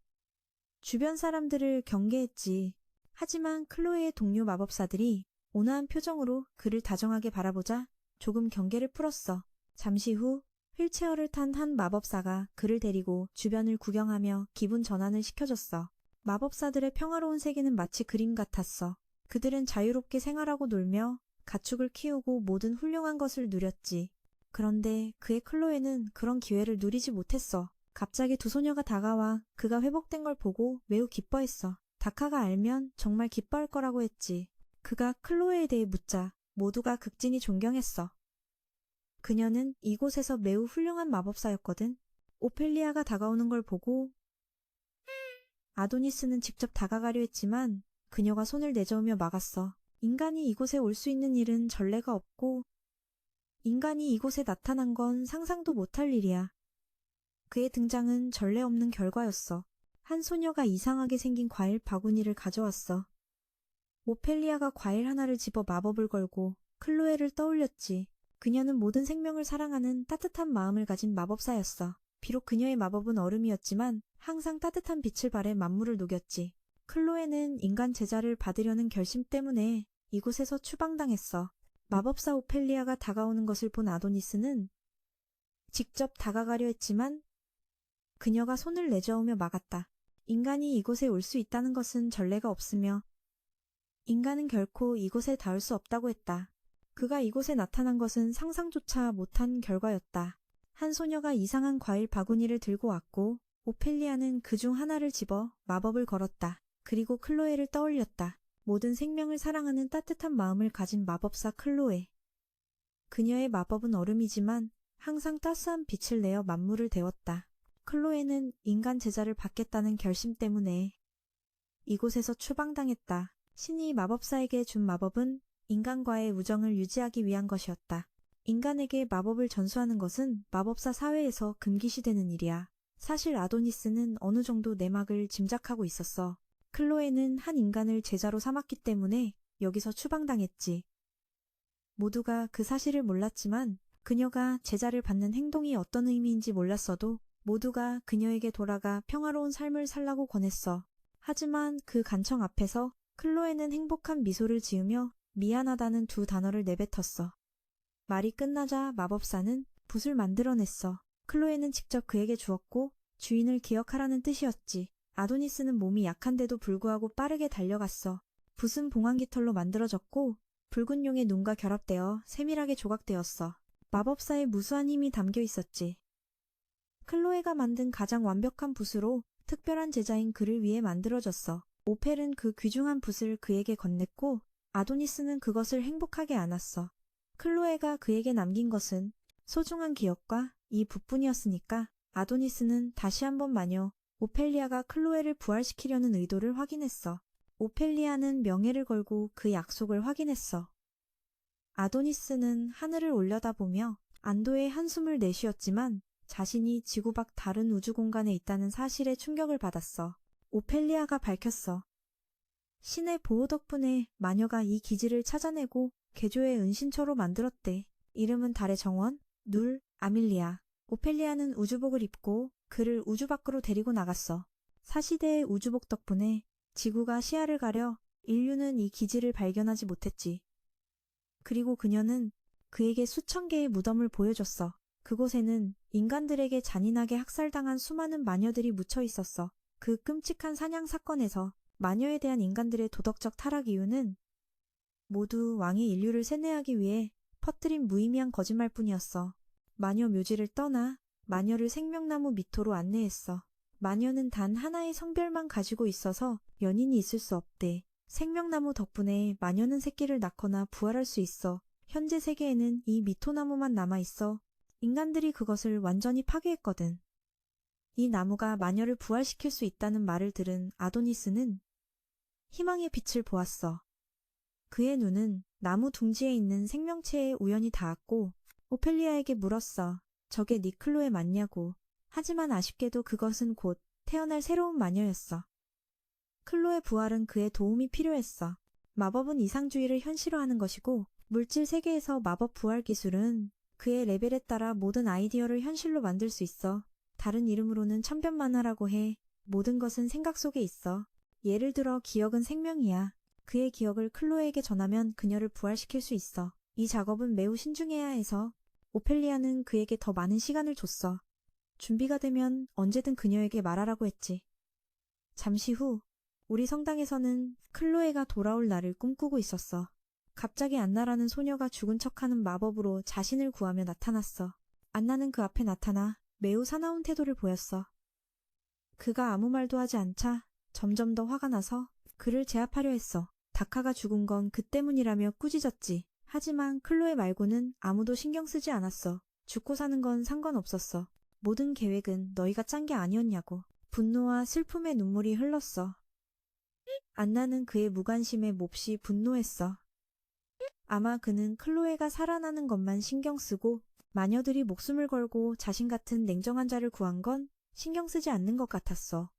주변 사람들을 경계했지. 하지만 클로에의 동료 마법사들이 온화한 표정으로 그를 다정하게 바라보자 조금 경계를 풀었어. 잠시 후 휠체어를 탄 한 마법사가 그를 데리고 주변을 구경하며 기분 전환을 시켜줬어. 마법사들의 평화로운 세계는 마치 그림 같았어. 그들은 자유롭게 생활하고 놀며 가축을 키우고 모든 훌륭한 것을 누렸지. 그런데 그의 클로에는 그런 기회를 누리지 못했어. 갑자기 두 소녀가 다가와 그가 회복된 걸 보고 매우 기뻐했어. 다카가 알면 정말 기뻐할 거라고 했지. 그가 클로에에 대해 묻자 모두가 극진히 존경했어. 그녀는 이곳에서 매우 훌륭한 마법사였거든. 오펠리아가 다가오는 걸 보고 아도니스는 직접 다가가려 했지만 그녀가 손을 내저으며 막았어. 인간이 이곳에 올 수 있는 일은 전례가 없고 인간이 이곳에 나타난 건 상상도 못할 일이야. 그의 등장은 전례 없는 결과였어. 한 소녀가 이상하게 생긴 과일 바구니를 가져왔어. 오펠리아가 과일 하나를 집어 마법을 걸고 클로에를 떠올렸지. 그녀는 모든 생명을 사랑하는 따뜻한 마음을 가진 마법사였어. 비록 그녀의 마법은 얼음이었지만 항상 따뜻한 빛을 발해 만물을 녹였지. 클로에는 인간 제자를 받으려는 결심 때문에 이곳에서 추방당했어. 마법사 오펠리아가 다가오는 것을 본 아도니스는 직접 다가가려 했지만 그녀가 손을 내저으며 막았다. 인간이 이곳에 올 수 있다는 것은 전례가 없으며 인간은 결코 이곳에 닿을 수 없다고 했다. 그가 이곳에 나타난 것은 상상조차 못한 결과였다. 한 소녀가 이상한 과일 바구니를 들고 왔고 오펠리아는 그중 하나를 집어 마법을 걸었다. 그리고 클로에를 떠올렸다. 모든 생명을 사랑하는 따뜻한 마음을 가진 마법사 클로에. 그녀의 마법은 얼음이지만 항상 따스한 빛을 내어 만물을 데웠다. 클로에는 인간 제자를 받겠다는 결심 때문에 이곳에서 추방당했다. 신이 마법사에게 준 마법은 인간과의 우정을 유지하기 위한 것이었다. 인간에게 마법을 전수하는 것은 마법사 사회에서 금기시되는 일이야. 사실 아도니스는 어느 정도 내막을 짐작하고 있었어. 클로에는 한 인간을 제자로 삼았기 때문에 여기서 추방당했지. 모두가 그 사실을 몰랐지만 그녀가 제자를 받는 행동이 어떤 의미인지 몰랐어도 모두가 그녀에게 돌아가 평화로운 삶을 살라고 권했어. 하지만 그 간청 앞에서 클로에는 행복한 미소를 지으며 미안하다는 두 단어를 내뱉었어. 말이 끝나자 마법사는 붓을 만들어냈어. 클로에는 직접 그에게 주었고 주인을 기억하라는 뜻이었지. 아도니스는 몸이 약한데도 불구하고 빠르게 달려갔어. 붓은 봉황 깃털로 만들어졌고 붉은 용의 눈과 결합되어 세밀하게 조각되었어. 마법사의 무수한 힘이 담겨 있었지. 클로에가 만든 가장 완벽한 붓으로 특별한 제자인 그를 위해 만들어졌어. 오펠은 그 귀중한 붓을 그에게 건넸고 아도니스는 그것을 행복하게 안았어. 클로에가 그에게 남긴 것은 소중한 기억과 이 붓뿐이었으니까 아도니스는 다시 한번 마녀 오펠리아가 클로에를 부활시키려는 의도를 확인했어. 오펠리아는 명예를 걸고 그 약속을 확인했어. 아도니스는 하늘을 올려다보며 안도의 한숨을 내쉬었지만 자신이 지구 밖 다른 우주 공간에 있다는 사실에 충격을 받았어. 오펠리아가 밝혔어. 신의 보호 덕분에 마녀가 이 기지를 찾아내고 개조의 은신처로 만들었대. 이름은 달의 정원, 눌, 아밀리아. 오펠리아는 우주복을 입고 그를 우주 밖으로 데리고 나갔어. 사시대의 우주복 덕분에 지구가 시야를 가려 인류는 이 기지를 발견하지 못했지. 그리고 그녀는 그에게 수천 개의 무덤을 보여줬어. 그곳에는 인간들에게 잔인하게 학살당한 수많은 마녀들이 묻혀 있었어. 그 끔찍한 사냥 사건에서 마녀에 대한 인간들의 도덕적 타락 이유는 모두 왕이 인류를 세뇌하기 위해 퍼뜨린 무의미한 거짓말뿐이었어. 마녀 묘지를 떠나 마녀를 생명나무 미토로 안내했어. 마녀는 단 하나의 성별만 가지고 있어서 연인이 있을 수 없대. 생명나무 덕분에 마녀는 새끼를 낳거나 부활할 수 있어. 현재 세계에는 이 미토나무만 남아있어. 인간들이 그것을 완전히 파괴했거든. 이 나무가 마녀를 부활시킬 수 있다는 말을 들은 아도니스는 희망의 빛을 보았어. 그의 눈은 나무 둥지에 있는 생명체에 우연히 닿았고 오펠리아에게 물었어. 저게 니클로에 맞냐고. 하지만 아쉽게도 그것은 곧 태어날 새로운 마녀였어. 클로의 부활은 그의 도움이 필요했어. 마법은 이상주의를 현실화하는 것이고 물질 세계에서 마법 부활 기술은 그의 레벨에 따라 모든 아이디어를 현실로 만들 수 있어. 다른 이름으로는 천변 만화라고 해. 모든 것은 생각 속에 있어. 예를 들어 기억은 생명이야. 그의 기억을 클로에게 전하면 그녀를 부활시킬 수 있어. 이 작업은 매우 신중해야 해서 오펠리아는 그에게 더 많은 시간을 줬어. 준비가 되면 언제든 그녀에게 말하라고 했지. 잠시 후 우리 성당에서는 클로에가 돌아올 날을 꿈꾸고 있었어. 갑자기 안나라는 소녀가 죽은 척하는 마법으로 자신을 구하며 나타났어. 안나는 그 앞에 나타나 매우 사나운 태도를 보였어. 그가 아무 말도 하지 않자 점점 더 화가 나서 그를 제압하려 했어. 다카가 죽은 건 그 때문이라며 꾸짖었지. 하지만 클로에 말고는 아무도 신경 쓰지 않았어. 죽고 사는 건 상관없었어. 모든 계획은 너희가 짠 게 아니었냐고. 분노와 슬픔의 눈물이 흘렀어. 안나는 그의 무관심에 몹시 분노했어. 아마 그는 클로에가 살아나는 것만 신경 쓰고 마녀들이 목숨을 걸고 자신 같은 냉정한 자를 구한 건 신경 쓰지 않는 것 같았어.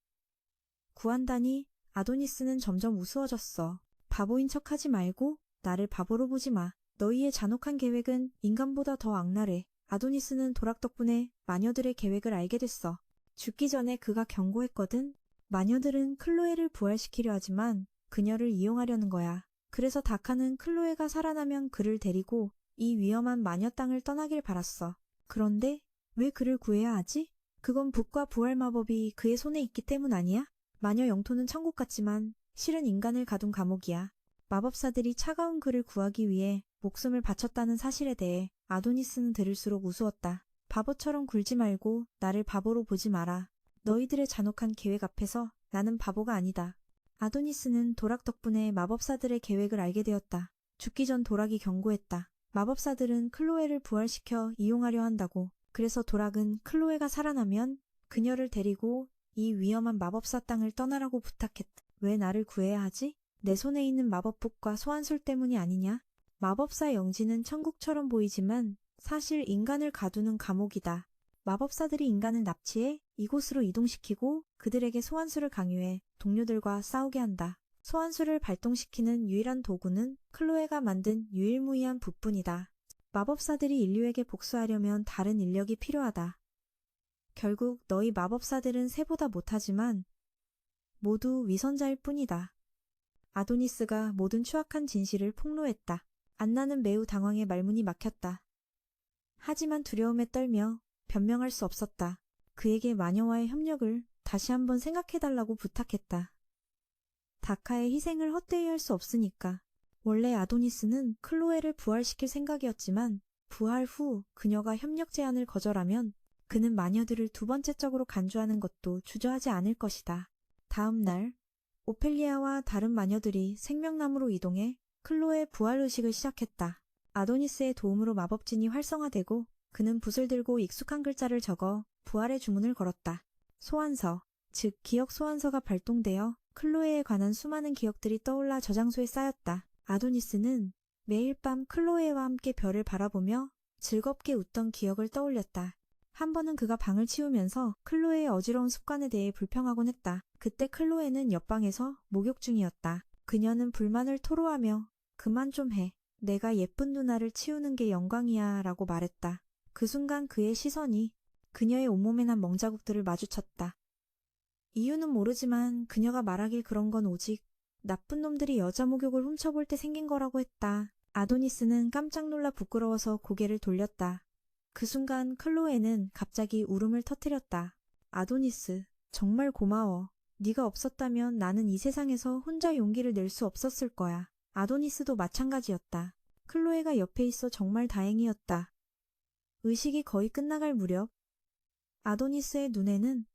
구한다니 아도니스는 점점 우스워졌어. 바보인 척하지 말고 나를 바보로 보지 마. 너희의 잔혹한 계획은 인간보다 더 악랄해. 아도니스는 도락 덕분에 마녀들의 계획을 알게 됐어. 죽기 전에 그가 경고했거든. 마녀들은 클로에를 부활시키려 하지만 그녀를 이용하려는 거야. 그래서 다카는 클로에가 살아나면 그를 데리고 이 위험한 마녀 땅을 떠나길 바랐어. 그런데 왜 그를 구해야 하지? 그건 북과 부활 마법이 그의 손에 있기 때문 아니야? 마녀 영토는 천국 같지만 실은 인간을 가둔 감옥이야. 마법사들이 차가운 그를 구하기 위해 목숨을 바쳤다는 사실에 대해 아도니스는 들을수록 우스웠다. 바보처럼 굴지 말고 나를 바보로 보지 마라. 너희들의 잔혹한 계획 앞에서 나는 바보가 아니다. 아도니스는 도락 덕분에 마법사들의 계획을 알게 되었다. 죽기 전 도락이 경고했다. 마법사들은 클로에를 부활시켜 이용하려 한다고. 그래서 도락은 클로에가 살아나면 그녀를 데리고 이 위험한 마법사 땅을 떠나라고 부탁했다. 왜 나를 구해야 하지? 내 손에 있는 마법북과 소환술 때문이 아니냐? 마법사 영지는 천국처럼 보이지만 사실 인간을 가두는 감옥이다. 마법사들이 인간을 납치해 이곳으로 이동시키고 그들에게 소환술을 강요해 동료들과 싸우게 한다. 소환술을 발동시키는 유일한 도구는 클로에가 만든 유일무이한 붓뿐이다. 마법사들이 인류에게 복수하려면 다른 인력이 필요하다. 결국 너희 마법사들은 새보다 못하지만 모두 위선자일 뿐이다. 아도니스가 모든 추악한 진실을 폭로했다. 안나는 매우 당황해 말문이 막혔다. 하지만 두려움에 떨며 변명할 수 없었다. 그에게 마녀와의 협력을 다시 한번 생각해달라고 부탁했다. 다카의 희생을 헛되이 할 수 없으니까. 원래 아도니스는 클로에를 부활시킬 생각이었지만 부활 후 그녀가 협력 제안을 거절하면 그는 마녀들을 두 번째적으로 간주하는 것도 주저하지 않을 것이다. 다음 날 오펠리아와 다른 마녀들이 생명나무로 이동해 클로의 부활 의식을 시작했다. 아도니스의 도움으로 마법진이 활성화되고 그는 붓을 들고 익숙한 글자를 적어 부활의 주문을 걸었다. 소환서, 즉 기억 소환서가 발동되어 클로에에 관한 수많은 기억들이 떠올라 저장소에 쌓였다. 아도니스는 매일 밤 클로에와 함께 별을 바라보며 즐겁게 웃던 기억을 떠올렸다. 한 번은 그가 방을 치우면서 클로에의 어지러운 습관에 대해 불평하곤 했다. 그때 클로에는 옆방에서 목욕 중이었다. 그녀는 불만을 토로하며 그만 좀 해. 내가 예쁜 누나를 치우는 게 영광이야 라고 말했다. 그 순간 그의 시선이 그녀의 온몸에 난 멍자국들을 마주쳤다. 이유는 모르지만 그녀가 말하길 그런 건 오직 나쁜 놈들이 여자 목욕을 훔쳐볼 때 생긴 거라고 했다. 아도니스는 깜짝 놀라 부끄러워서 고개를 돌렸다. 그 순간 클로에는 갑자기 울음을 터뜨렸다. 아도니스, 정말 고마워. 네가 없었다면 나는 이 세상에서 혼자 용기를 낼 수 없었을 거야. 아도니스도 마찬가지였다. 클로에가 옆에 있어 정말 다행이었다. 의식이 거의 끝나갈 무렵 아도니스의 눈에는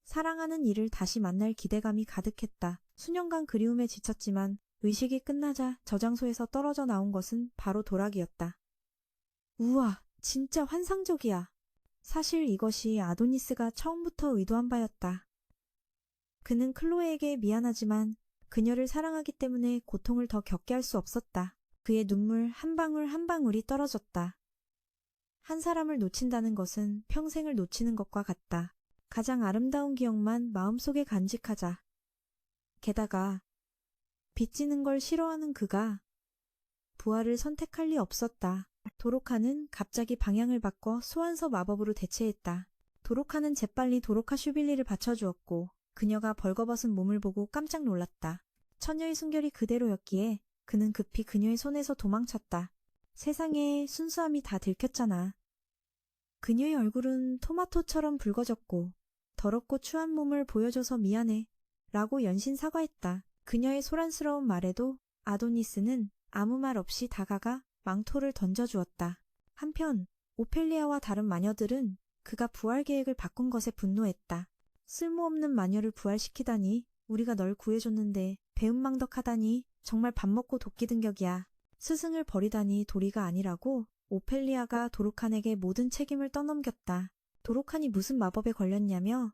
사랑하는 이를 다시 만날 기대감이 가득했다. 수년간 그리움에 지쳤지만 의식이 끝나자 저장소에서 떨어져 나온 것은 바로 도락이었다. 우와, 진짜 환상적이야. 사실 이것이 아도니스가 처음부터 의도한 바였다. 그는 클로에에게 미안하지만 그녀를 사랑하기 때문에 고통을 더 겪게 할 수 없었다. 그의 눈물 한 방울 한 방울이 떨어졌다. 한 사람을 놓친다는 것은 평생을 놓치는 것과 같다. 가장 아름다운 기억만 마음속에 간직하자. 게다가 빚지는 걸 싫어하는 그가 부활을 선택할 리 없었다. 도로카는 갑자기 방향을 바꿔 소환서 마법으로 대체했다. 도로카는 재빨리 도로카 슈빌리를 받쳐주었고 그녀가 벌거벗은 몸을 보고 깜짝 놀랐다. 처녀의 순결이 그대로였기에 그는 급히 그녀의 손에서 도망쳤다. 세상에 순수함이 다 들켰잖아. 그녀의 얼굴은 토마토처럼 붉어졌고 더럽고 추한 몸을 보여줘서 미안해 라고 연신 사과했다. 그녀의 소란스러운 말에도 아도니스는 아무 말 없이 다가가 망토를 던져주었다. 한편 오펠리아와 다른 마녀들은 그가 부활 계획을 바꾼 것에 분노했다. 쓸모없는 마녀를 부활시키다니, 우리가 널 구해줬는데 배은망덕하다니, 정말 밥 먹고 도끼 등격이야. 스승을 버리다니 도리가 아니라고 오펠리아가 도로칸에게 모든 책임을 떠넘겼다. 도로칸이 무슨 마법에 걸렸냐며?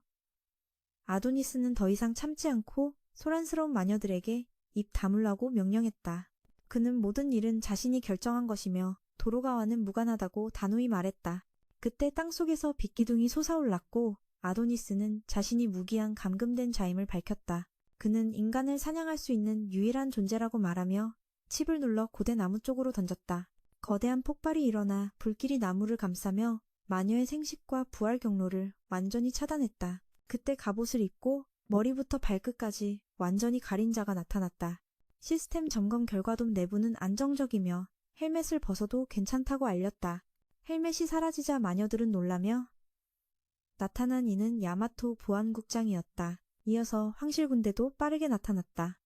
아도니스는 더 이상 참지 않고 소란스러운 마녀들에게 입 다물라고 명령했다. 그는 모든 일은 자신이 결정한 것이며 도로가와는 무관하다고 단호히 말했다. 그때 땅속에서 빛기둥이 솟아올랐고 아도니스는 자신이 무기한 감금된 자임을 밝혔다. 그는 인간을 사냥할 수 있는 유일한 존재라고 말하며 칩을 눌러 고대 나무 쪽으로 던졌다. 거대한 폭발이 일어나 불길이 나무를 감싸며 마녀의 생식과 부활 경로를 완전히 차단했다. 그때 갑옷을 입고 머리부터 발끝까지 완전히 가린 자가 나타났다. 시스템 점검 결과도 내부는 안정적이며 헬멧을 벗어도 괜찮다고 알렸다. 헬멧이 사라지자 마녀들은 놀라며 나타난 이는 야마토 보안국장이었다. 이어서 황실군대도 빠르게 나타났다.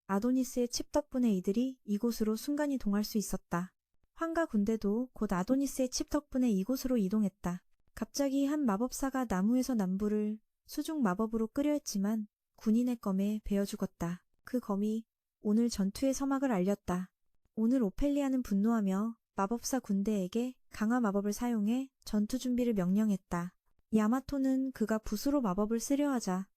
아도니스의 칩 덕분에 이들이 이곳으로 순간 이동할 수 있었다. 황가 군대도 곧 아도니스의 칩 덕분에 이곳으로 이동했다. 갑자기 한 마법사가 나무에서 남부를 수중 마법으로 끄려했지만 군인의 검에 베어 죽었다. 그 검이 오늘 전투의 서막을 알렸다. 오늘 오펠리아는 분노하며 마법사 군대에게 강화 마법을 사용해 전투 준비를 명령했다. 야마토는 그가 붓으로 마법을 쓰려 하자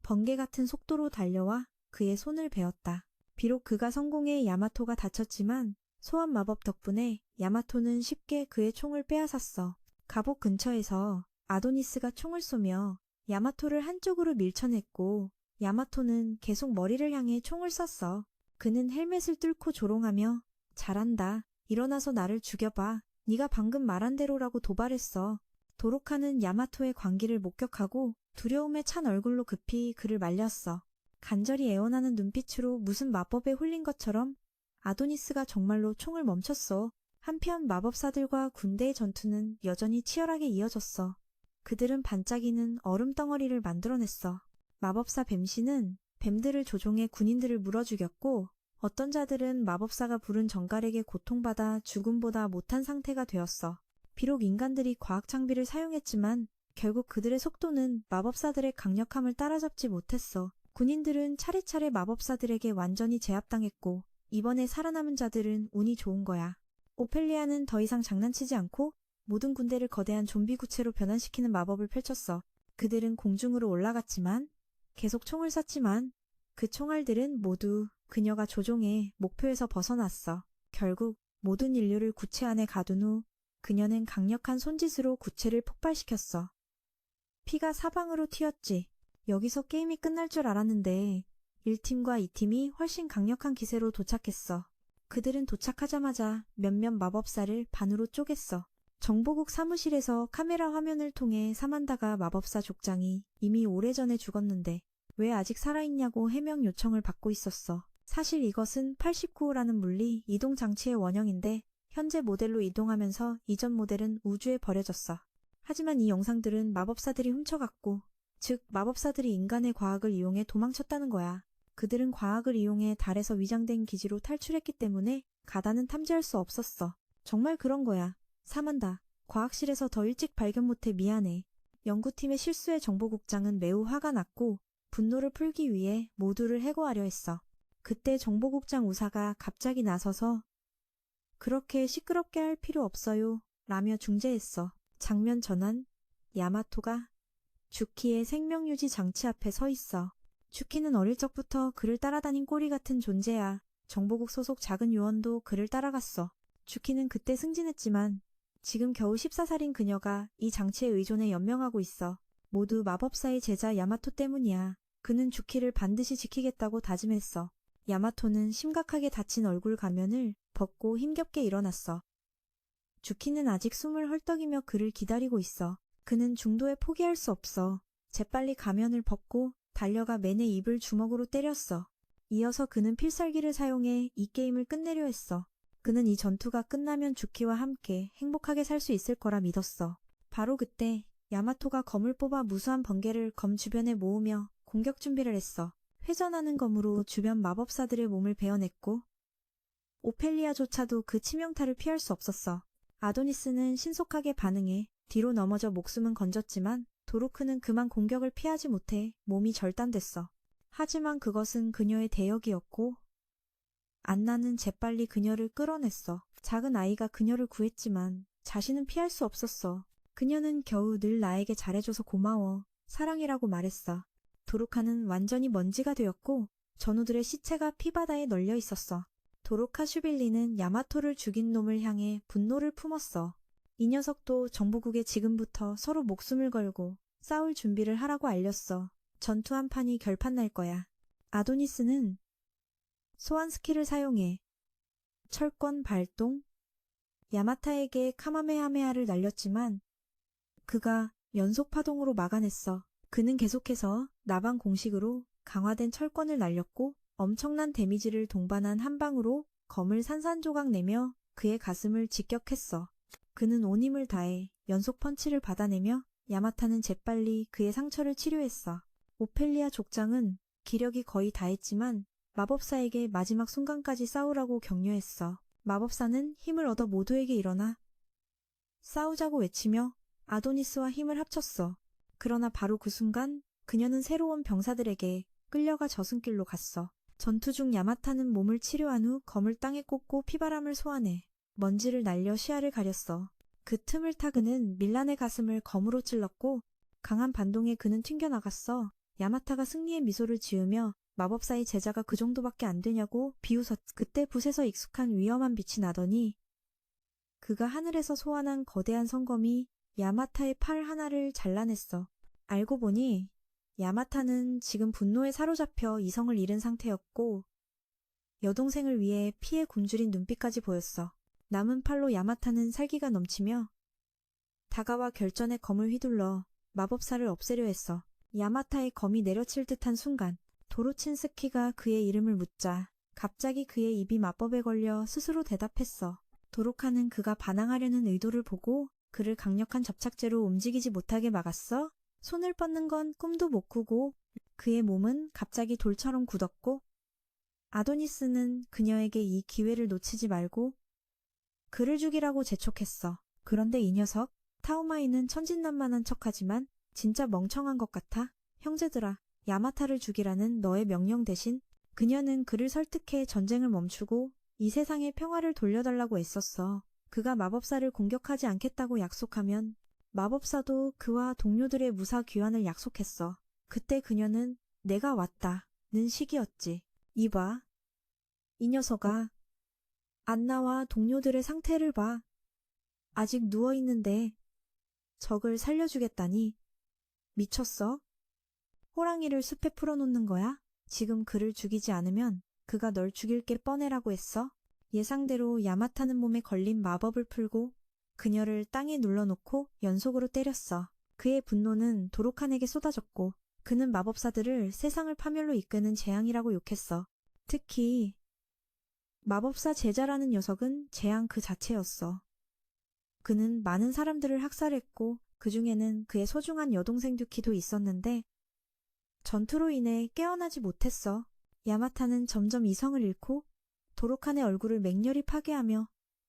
번개 같은 속도로 달려와 그의 손을 베었다. 비록 그가 성공해 야마토가 다쳤지만 소환 마법 덕분에 야마토는 쉽게 그의 총을 빼앗았어. 갑옷 근처에서 아도니스가 총을 쏘며 야마토를 한쪽으로 밀쳐냈고 야마토는 계속 머리를 향해 총을 쐈어. 그는 헬멧을 뚫고 조롱하며 잘한다. 일어나서 나를 죽여봐. 네가 방금 말한 대로라고 도발했어. 도로카는 야마토의 광기를 목격하고 두려움에 찬 얼굴로 급히 그를 말렸어. 간절히 애원하는 눈빛으로 무슨 마법에 홀린 것처럼 아도니스가 정말로 총을 멈췄어. 한편 마법사들과 군대의 전투는 여전히 치열하게 이어졌어. 그들은 반짝이는 얼음 덩어리를 만들어냈어. 마법사 뱀씨는 뱀들을 조종해 군인들을 물어 죽였고 어떤 자들은 마법사가 부른 정갈에게 고통받아 죽음보다 못한 상태가 되었어. 비록 인간들이 과학 장비를 사용했지만 결국 그들의 속도는 마법사들의 강력함을 따라잡지 못했어. 군인들은 차례차례 마법사들에게 완전히 제압당했고 이번에 살아남은 자들은 운이 좋은 거야. 오펠리아는 더 이상 장난치지 않고 모든 군대를 거대한 좀비 구체로 변환시키는 마법을 펼쳤어. 그들은 공중으로 올라갔지만 계속 총을 쐈지만 그 총알들은 모두 그녀가 조종해 목표에서 벗어났어. 결국 모든 인류를 구체 안에 가둔 후 그녀는 강력한 손짓으로 구체를 폭발시켰어. 피가 사방으로 튀었지. 여기서 게임이 끝날 줄 알았는데 1팀과 2팀이 훨씬 강력한 기세로 도착했어. 그들은 도착하자마자 몇몇 마법사를 반으로 쪼갰어. 정보국 사무실에서 카메라 화면을 통해 사만다가 마법사 족장이 이미 오래전에 죽었는데 왜 아직 살아있냐고 해명 요청을 받고 있었어. 사실 이것은 89호라는 물리 이동 장치의 원형인데 현재 모델로 이동하면서 이전 모델은 우주에 버려졌어. 하지만 이 영상들은 마법사들이 훔쳐갔고, 즉 마법사들이 인간의 과학을 이용해 도망쳤다는 거야. 그들은 과학을 이용해 달에서 위장된 기지로 탈출했기 때문에 가다는 탐지할 수 없었어. 정말 그런 거야. 사만다, 과학실에서 더 일찍 발견 못해 미안해. 연구팀의 실수에 정보국장은 매우 화가 났고 분노를 풀기 위해 모두를 해고하려 했어. 그때 정보국장 우사가 갑자기 나서서 그렇게 시끄럽게 할 필요 없어요 라며 중재했어. 장면 전환, 야마토가 주키의 생명유지 장치 앞에 서 있어. 주키는 어릴 적부터 그를 따라다닌 꼬리 같은 존재야. 정보국 소속 작은 요원도 그를 따라갔어. 주키는 그때 승진했지만 지금 겨우 14살인 그녀가 이 장치에 의존해 연명하고 있어. 모두 마법사의 제자 야마토 때문이야. 그는 주키를 반드시 지키겠다고 다짐했어. 야마토는 심각하게 다친 얼굴 가면을 벗고 힘겹게 일어났어. 주키는 아직 숨을 헐떡이며 그를 기다리고 있어. 그는 중도에 포기할 수 없어. 재빨리 가면을 벗고 달려가 맨의 입을 주먹으로 때렸어. 이어서 그는 필살기를 사용해 이 게임을 끝내려 했어. 그는 이 전투가 끝나면 주키와 함께 행복하게 살 수 있을 거라 믿었어. 바로 그때 야마토가 검을 뽑아 무수한 번개를 검 주변에 모으며 공격 준비를 했어. 회전하는 검으로 주변 마법사들의 몸을 베어냈고 오펠리아조차도 그 치명타를 피할 수 없었어. 아도니스는 신속하게 반응해 뒤로 넘어져 목숨은 건졌지만 도로크는 그만 공격을 피하지 못해 몸이 절단됐어. 하지만 그것은 그녀의 대역이었고 안나는 재빨리 그녀를 끌어냈어. 작은 아이가 그녀를 구했지만 자신은 피할 수 없었어. 그녀는 겨우 늘 나에게 잘해줘서 고마워. 사랑이라고 말했어. 도로카는 완전히 먼지가 되었고 전우들의 시체가 피바다에 널려 있었어. 도로카 슈빌리는 야마토를 죽인 놈을 향해 분노를 품었어. 이 녀석도 정보국에 지금부터 서로 목숨을 걸고 싸울 준비를 하라고 알렸어. 전투 한 판이 결판날 거야. 아도니스는 소환 스킬을 사용해 철권 발동, 야마타에게 카마메하메하를 날렸지만 그가 연속 파동으로 막아냈어. 그는 계속해서 나방 공식으로 강화된 철권을 날렸고 엄청난 데미지를 동반한 한 방으로 검을 산산조각 내며 그의 가슴을 직격했어. 그는 온 힘을 다해 연속 펀치를 받아내며 야마타는 재빨리 그의 상처를 치료했어. 오펠리아 족장은 기력이 거의 다했지만 마법사에게 마지막 순간까지 싸우라고 격려했어. 마법사는 힘을 얻어 모두에게 일어나 싸우자고 외치며 아도니스와 힘을 합쳤어. 그러나 바로 그 순간 그녀는 새로운 병사들에게 끌려가 저승길로 갔어. 전투 중 야마타는 몸을 치료한 후 검을 땅에 꽂고 피바람을 소환해 먼지를 날려 시야를 가렸어. 그 틈을 타 그는 밀란의 가슴을 검으로 찔렀고 강한 반동에 그는 튕겨나갔어. 야마타가 승리의 미소를 지으며 마법사의 제자가 그 정도밖에 안 되냐고 비웃었. 그때 붓에서 익숙한 위험한 빛이 나더니 그가 하늘에서 소환한 거대한 성검이 야마타의 팔 하나를 잘라냈어. 알고 보니 야마타는 지금 분노에 사로잡혀 이성을 잃은 상태였고 여동생을 위해 피에 굶주린 눈빛까지 보였어. 남은 팔로 야마타는 살기가 넘치며 다가와 결전의 검을 휘둘러 마법사를 없애려 했어. 야마타의 검이 내려칠 듯한 순간 도로친스키가 그의 이름을 묻자 갑자기 그의 입이 마법에 걸려 스스로 대답했어. 도로카는 그가 반항하려는 의도를 보고 그를 강력한 접착제로 움직이지 못하게 막았어. 손을 뻗는 건 꿈도 못 꾸고 그의 몸은 갑자기 돌처럼 굳었고 아도니스는 그녀에게 이 기회를 놓치지 말고 그를 죽이라고 재촉했어. 그런데 이 녀석 타오마이는 천진난만한 척하지만 진짜 멍청한 것 같아. 형제들아, 야마타를 죽이라는 너의 명령 대신 그녀는 그를 설득해 전쟁을 멈추고 이 세상에 평화를 돌려달라고 애썼어. 그가 마법사를 공격하지 않겠다고 약속하면 마법사도 그와 동료들의 무사 귀환을 약속했어. 그때 그녀는 내가 왔다는 식이었지. 이봐, 이 녀석아. 안나와 동료들의 상태를 봐. 아직 누워있는데 적을 살려주겠다니. 미쳤어? 호랑이를 숲에 풀어놓는 거야? 지금 그를 죽이지 않으면 그가 널 죽일 게 뻔해라고 했어? 예상대로 야마타는 몸에 걸린 마법을 풀고 그녀를 땅에 눌러놓고 연속으로 때렸어. 그의 분노는 도로칸에게 쏟아졌고 그는 마법사들을 세상을 파멸로 이끄는 재앙이라고 욕했어. 특히 마법사 제자라는 녀석은 재앙 그 자체였어. 그는 많은 사람들을 학살했고 그 중에는 그의 소중한 여동생 듀키도 있었는데 전투로 인해 깨어나지 못했어. 야마타는 점점 이성을 잃고 도로칸의 얼굴을 맹렬히 파괴하며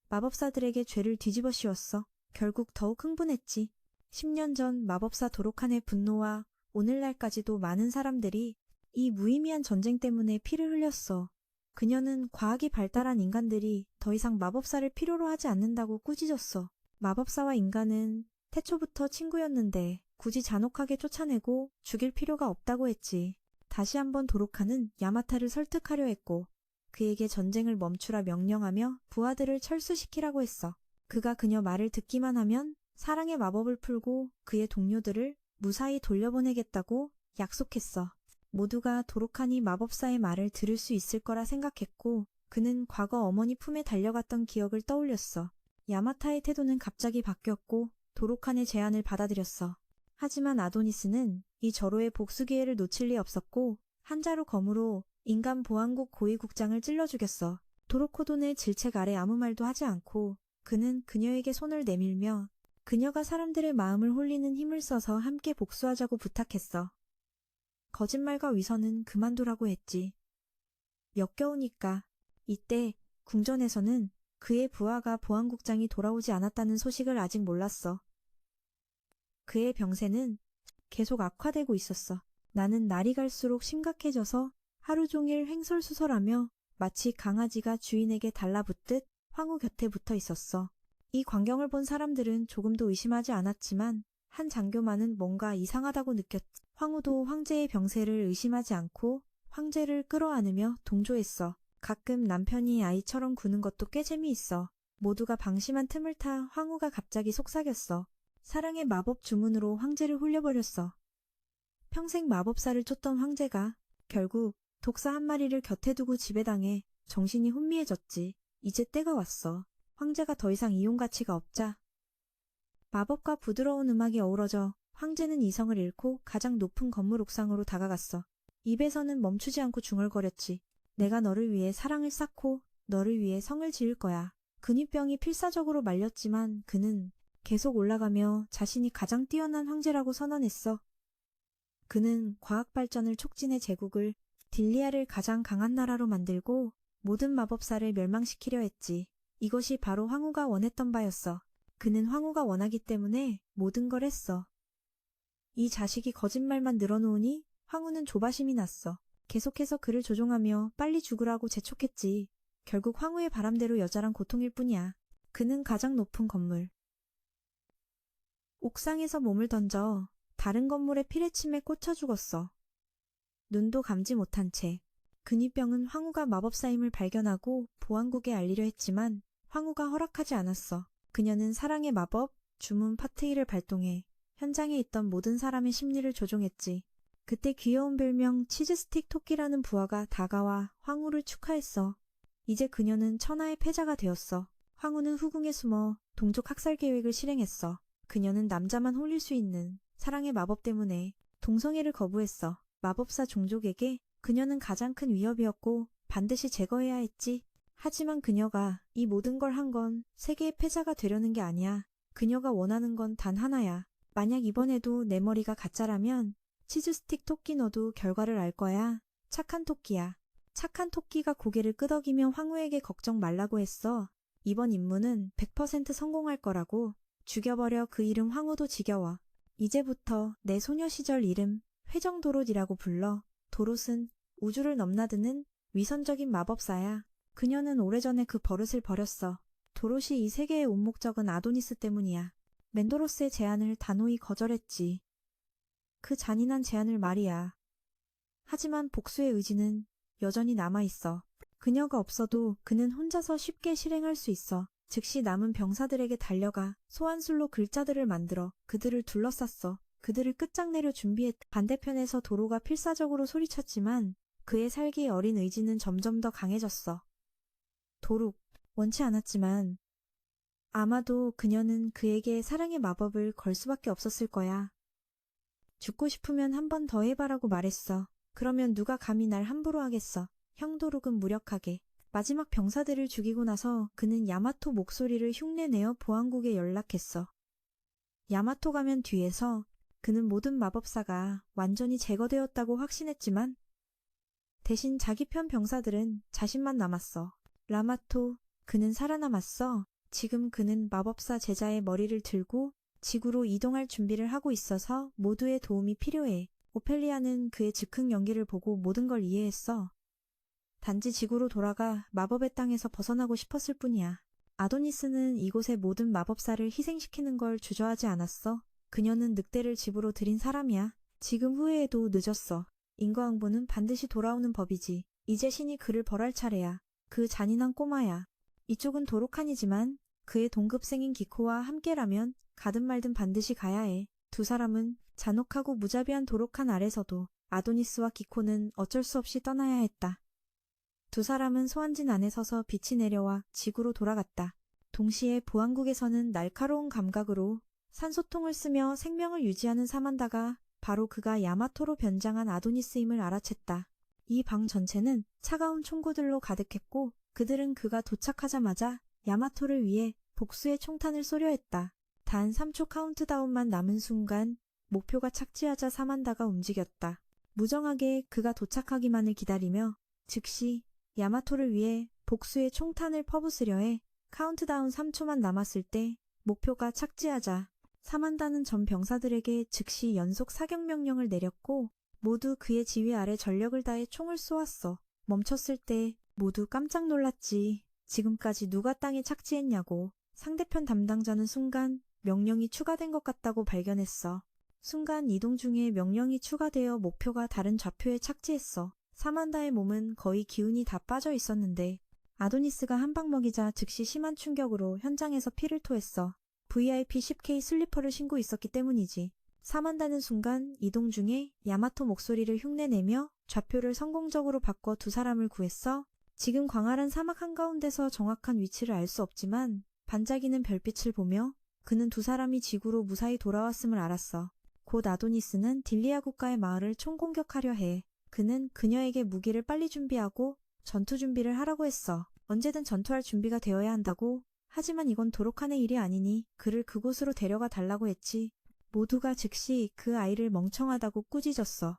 마법사들에게 죄를 뒤집어 씌웠어. 결국 더욱 흥분했지. 10년 전 마법사 도로칸의 분노와 오늘날까지도 많은 사람들이 이 무의미한 전쟁 때문에 피를 흘렸어. 그녀는 과학이 발달한 인간들이 더 이상 마법사를 필요로 하지 않는다고 꾸짖었어. 마법사와 인간은 태초부터 친구였는데 굳이 잔혹하게 쫓아내고 죽일 필요가 없다고 했지. 다시 한번 도로칸은 야마타를 설득하려 했고 그에게 전쟁을 멈추라 명령하며 부하들을 철수시키라고 했어. 그가 그녀 말을 듣기만 하면 사랑의 마법을 풀고 그의 동료들을 무사히 돌려보내겠다고 약속했어. 모두가 도로칸이 마법사의 말을 들을 수 있을 거라 생각했고 그는 과거 어머니 품에 달려갔던 기억을 떠올렸어. 야마타의 태도는 갑자기 바뀌었고 도로칸의 제안을 받아들였어. 하지만 아도니스는 이 절호의 복수 기회를 놓칠 리 없었고 한 자루 검으로 인간 보안국 고위국장을 찔러 죽였어. 도로코돈의 질책 아래 아무 말도 하지 않고 그는 그녀에게 손을 내밀며 그녀가 사람들의 마음을 홀리는 힘을 써서 함께 복수하자고 부탁했어. 거짓말과 위선은 그만두라고 했지. 역겨우니까. 이때 궁전에서는 그의 부하가 보안국장이 돌아오지 않았다는 소식을 아직 몰랐어. 그의 병세는 계속 악화되고 있었어. 나는 날이 갈수록 심각해져서 하루 종일 횡설수설하며 마치 강아지가 주인에게 달라붙듯 황후 곁에 붙어 있었어. 이 광경을 본 사람들은 조금도 의심하지 않았지만 한 장교만은 뭔가 이상하다고 느꼈지. 황후도 황제의 병세를 의심하지 않고 황제를 끌어안으며 동조했어. 가끔 남편이 아이처럼 구는 것도 꽤 재미있어. 모두가 방심한 틈을 타 황후가 갑자기 속삭였어. 사랑의 마법 주문으로 황제를 홀려버렸어. 평생 마법사를 쫓던 황제가 결국 독사 한 마리를 곁에 두고 지배당해 정신이 혼미해졌지. 이제 때가 왔어. 황제가 더 이상 이용 가치가 없자. 마법과 부드러운 음악이 어우러져 황제는 이성을 잃고 가장 높은 건물 옥상으로 다가갔어. 입에서는 멈추지 않고 중얼거렸지. 내가 너를 위해 사랑을 쌓고 너를 위해 성을 지을 거야. 근위병이 필사적으로 말렸지만 그는 계속 올라가며 자신이 가장 뛰어난 황제라고 선언했어. 그는 과학 발전을 촉진해 제국을 딜리아를 가장 강한 나라로 만들고 모든 마법사를 멸망시키려 했지. 이것이 바로 황후가 원했던 바였어. 그는 황후가 원하기 때문에 모든 걸 했어. 이 자식이 거짓말만 늘어놓으니 황후는 조바심이 났어. 계속해서 그를 조종하며 빨리 죽으라고 재촉했지. 결국 황후의 바람대로 여자란 고통일 뿐이야. 그는 가장 높은 건물 옥상에서 몸을 던져 다른 건물의 피레침에 꽂혀 죽었어. 눈도 감지 못한 채. 근위병은 황후가 마법사임을 발견하고 보안국에 알리려 했지만 황후가 허락하지 않았어. 그녀는 사랑의 마법, 주문 파트이를 발동해 현장에 있던 모든 사람의 심리를 조종했지. 그때 귀여운 별명 치즈스틱 토끼라는 부하가 다가와 황후를 축하했어. 이제 그녀는 천하의 패자가 되었어. 황후는 후궁에 숨어 동족 학살 계획을 실행했어. 그녀는 남자만 홀릴 수 있는 사랑의 마법 때문에 동성애를 거부했어. 마법사 종족에게 그녀는 가장 큰 위협이었고 반드시 제거해야 했지. 하지만 그녀가 이 모든 걸 한 건 세계의 패자가 되려는 게 아니야. 그녀가 원하는 건 단 하나야. 만약 이번에도 내 머리가 가짜라면 치즈스틱 토끼 너도 결과를 알 거야. 착한 토끼야. 착한 토끼가 고개를 끄덕이며 황후에게 걱정 말라고 했어. 이번 임무는 100% 성공할 거라고. 죽여버려. 그 이름 황후도 지겨워. 이제부터 내 소녀 시절 이름 회정도롯이라고 불러. 도롯은 우주를 넘나드는 위선적인 마법사야. 그녀는 오래전에 그 버릇을 버렸어. 도롯이 이 세계의 온 목적은 아도니스 때문이야. 멘도로스의 제안을 단호히 거절했지. 그 잔인한 제안을 말이야. 하지만 복수의 의지는 여전히 남아있어. 그녀가 없어도 그는 혼자서 쉽게 실행할 수 있어. 즉시 남은 병사들에게 달려가 소환술로 글자들을 만들어 그들을 둘러쌌어. 그들을 끝장내려 준비했. 반대편에서 도로가 필사적으로 소리쳤지만 그의 살기 어린 의지는 점점 더 강해졌어. 도룩, 원치 않았지만 아마도 그녀는 그에게 사랑의 마법을 걸 수밖에 없었을 거야. 죽고 싶으면 한 번 더 해봐라고 말했어. 그러면 누가 감히 날 함부로 하겠어. 형도록은 무력하게. 마지막 병사들을 죽이고 나서 그는 야마토 목소리를 흉내내어 보안국에 연락했어. 야마토 가면 뒤에서 그는 모든 마법사가 완전히 제거되었다고 확신했지만 대신 자기 편 병사들은 자신만 남았어. 라마토, 그는 살아남았어. 지금 그는 마법사 제자의 머리를 들고 지구로 이동할 준비를 하고 있어서 모두의 도움이 필요해. 오펠리아는 그의 즉흥 연기를 보고 모든 걸 이해했어. 단지 지구로 돌아가 마법의 땅에서 벗어나고 싶었을 뿐이야. 아도니스는 이곳의 모든 마법사를 희생시키는 걸 주저하지 않았어. 그녀는 늑대를 집으로 들인 사람이야. 지금 후회해도 늦었어. 인과응보는 반드시 돌아오는 법이지. 이제 신이 그를 벌할 차례야. 그 잔인한 꼬마야. 이쪽은 도로칸이지만 그의 동급생인 기코와 함께라면 가든 말든 반드시 가야 해. 두 사람은 잔혹하고 무자비한 도로칸 아래서도 아도니스와 기코는 어쩔 수 없이 떠나야 했다. 두 사람은 소환진 안에 서서 빛이 내려와 지구로 돌아갔다. 동시에 보안국에서는 날카로운 감각으로 산소통을 쓰며 생명을 유지하는 사만다가 바로 그가 야마토로 변장한 아도니스임을 알아챘다. 이 방 전체는 차가운 총구들로 가득했고 그들은 그가 도착하자마자 야마토를 위해 복수의 총탄을 쏘려 했다. 단 3초 카운트다운만 남은 순간 목표가 착지하자 사만다가 움직였다. 무정하게 그가 도착하기만을 기다리며 즉시 야마토를 위해 복수의 총탄을 퍼부으려 해. 카운트다운 3초만 남았을 때 목표가 착지하자 사만다는 전 병사들에게 즉시 연속 사격 명령을 내렸고 모두 그의 지휘 아래 전력을 다해 총을 쏘았어. 멈췄을 때 모두 깜짝 놀랐지. 지금까지 누가 땅에 착지했냐고. 상대편 담당자는 순간 명령이 추가된 것 같다고 발견했어. 순간 이동 중에 명령이 추가되어 목표가 다른 좌표에 착지했어. 사만다의 몸은 거의 기운이 다 빠져 있었는데 아도니스가 한 방 먹이자 즉시 심한 충격으로 현장에서 피를 토했어. VIP 10K 슬리퍼를 신고 있었기 때문이지. 사만다는 순간 이동 중에 야마토 목소리를 흉내내며 좌표를 성공적으로 바꿔 두 사람을 구했어. 지금 광활한 사막 한가운데서 정확한 위치를 알 수 없지만 반짝이는 별빛을 보며 그는 두 사람이 지구로 무사히 돌아왔음을 알았어. 곧 아도니스는 딜리아 국가의 마을을 총공격하려 해. 그는 그녀에게 무기를 빨리 준비하고 전투 준비를 하라고 했어. 언제든 전투할 준비가 되어야 한다고. 하지만 이건 도로칸의 일이 아니니 그를 그곳으로 데려가 달라고 했지. 모두가 즉시 그 아이를 멍청하다고 꾸짖었어.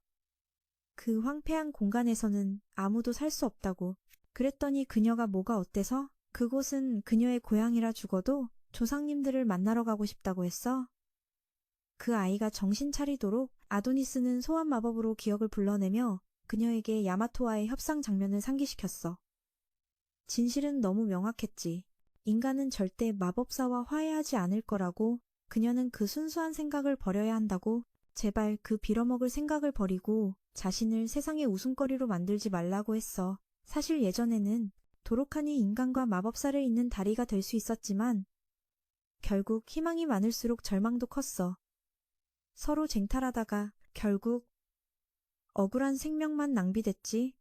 그 황폐한 공간에서는 아무도 살 수 없다고. 그랬더니 그녀가 뭐가 어때서? 그곳은 그녀의 고향이라 죽어도 조상님들을 만나러 가고 싶다고 했어. 그 아이가 정신 차리도록 아도니스는 소환 마법으로 기억을 불러내며 그녀에게 야마토와의 협상 장면을 상기시켰어. 진실은 너무 명확했지. 인간은 절대 마법사와 화해하지 않을 거라고. 그녀는 그 순수한 생각을 버려야 한다고. 제발 그 빌어먹을 생각을 버리고 자신을 세상의 웃음거리로 만들지 말라고 했어. 사실 예전에는 도로칸이 인간과 마법사를 잇는 다리가 될 수 있었지만 결국 희망이 많을수록 절망도 컸어. 서로 쟁탈하다가 결국 억울한 생명만 낭비됐지.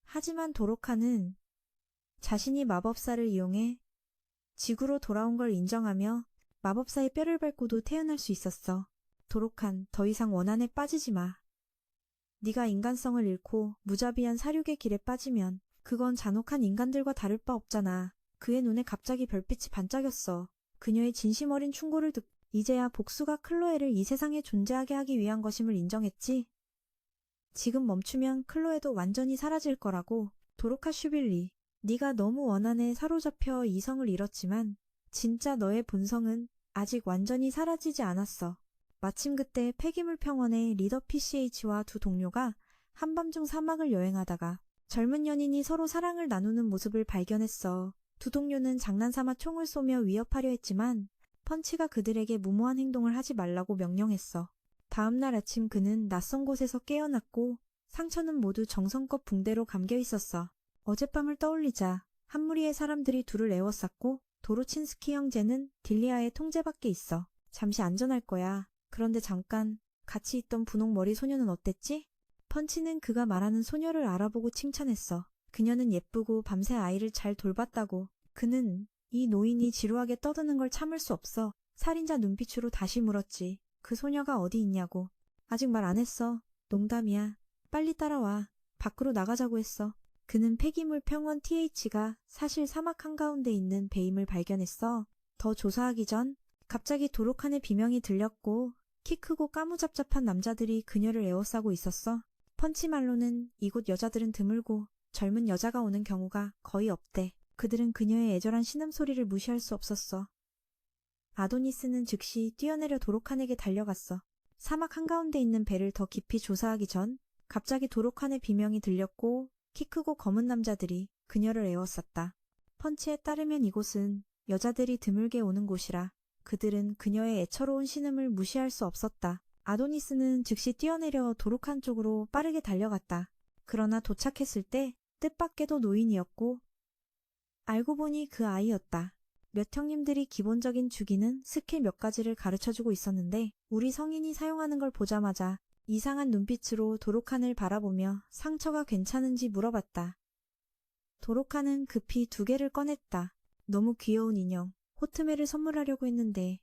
하지만 도로칸은 자신이 마법사를 이용해 지구로 돌아온 걸 인정하며 마법사의 뼈를 밟고도 태어날 수 있었어. 도로칸, 더 이상 원한에 빠지지 마. 네가 인간성을 잃고 무자비한 사륙의 길에 빠지면 그건 잔혹한 인간들과 다를 바 없잖아. 그의 눈에 갑자기 별빛이 반짝였어. 그녀의 진심 어린 충고를 듣고 이제야 복수가 클로에를 이 세상에 존재하게 하기 위한 것임을 인정했지. 지금 멈추면 클로에도 완전히 사라질 거라고. 도로카 슈빌리, 네가 너무 원한에 사로잡혀 이성을 잃었지만 진짜 너의 본성은 아직 완전히 사라지지 않았어. 마침 그때 폐기물 평원의 리더 PCH와 두 동료가 한밤중 사막을 여행하다가 젊은 연인이 서로 사랑을 나누는 모습을 발견했어. 두 동료는 장난삼아 총을 쏘며 위협하려 했지만 펀치가 그들에게 무모한 행동을 하지 말라고 명령했어. 다음날 아침 그는 낯선 곳에서 깨어났고 상처는 모두 정성껏 붕대로 감겨 있었어. 어젯밤을 떠올리자 한 무리의 사람들이 둘을 에워쌌고 도로친스키 형제는 딜리아의 통제 밖에 있어. 잠시 안전할 거야. 그런데 잠깐 같이 있던 분홍 머리 소녀는 어땠지? 펀치는 그가 말하는 소녀를 알아보고 칭찬했어. 그녀는 예쁘고 밤새 아이를 잘 돌봤다고. 그는 이 노인이 지루하게 떠드는 걸 참을 수 없어 살인자 눈빛으로 다시 물었지. 그 소녀가 어디 있냐고. 아직 말 안 했어. 농담이야. 빨리 따라와. 밖으로 나가자고 했어. 그는 폐기물 평원 TH가 사실 사막 한가운데 있는 배임을 발견했어. 더 조사하기 전 갑자기 도로칸의 비명이 들렸고 키 크고 까무잡잡한 남자들이 그녀를 에워싸고 있었어. 펀치 말로는 이곳 여자들은 드물고 젊은 여자가 오는 경우가 거의 없대. 그들은 그녀의 애절한 신음소리를 무시할 수 없었어. 아도니스는 즉시 뛰어내려 도로칸에게 달려갔어. 사막 한가운데 있는 배를 더 깊이 조사하기 전 갑자기 도로칸의 비명이 들렸고 키 크고 검은 남자들이 그녀를 에워쌌다. 펀치에 따르면 이곳은 여자들이 드물게 오는 곳이라 그들은 그녀의 애처로운 신음을 무시할 수 없었다. 아도니스는 즉시 뛰어내려 도로칸 쪽으로 빠르게 달려갔다. 그러나 도착했을 때 뜻밖에도 노인이었고 알고 보니 그 아이였다. 몇 형님들이 기본적인 주기는 스킬 몇 가지를 가르쳐주고 있었는데 우리 성인이 사용하는 걸 보자마자 이상한 눈빛으로 도로칸을 바라보며 상처가 괜찮은지 물어봤다. 도로칸은 급히 2개를 꺼냈다. 너무 귀여운 인형, 호트멜을 선물하려고 했는데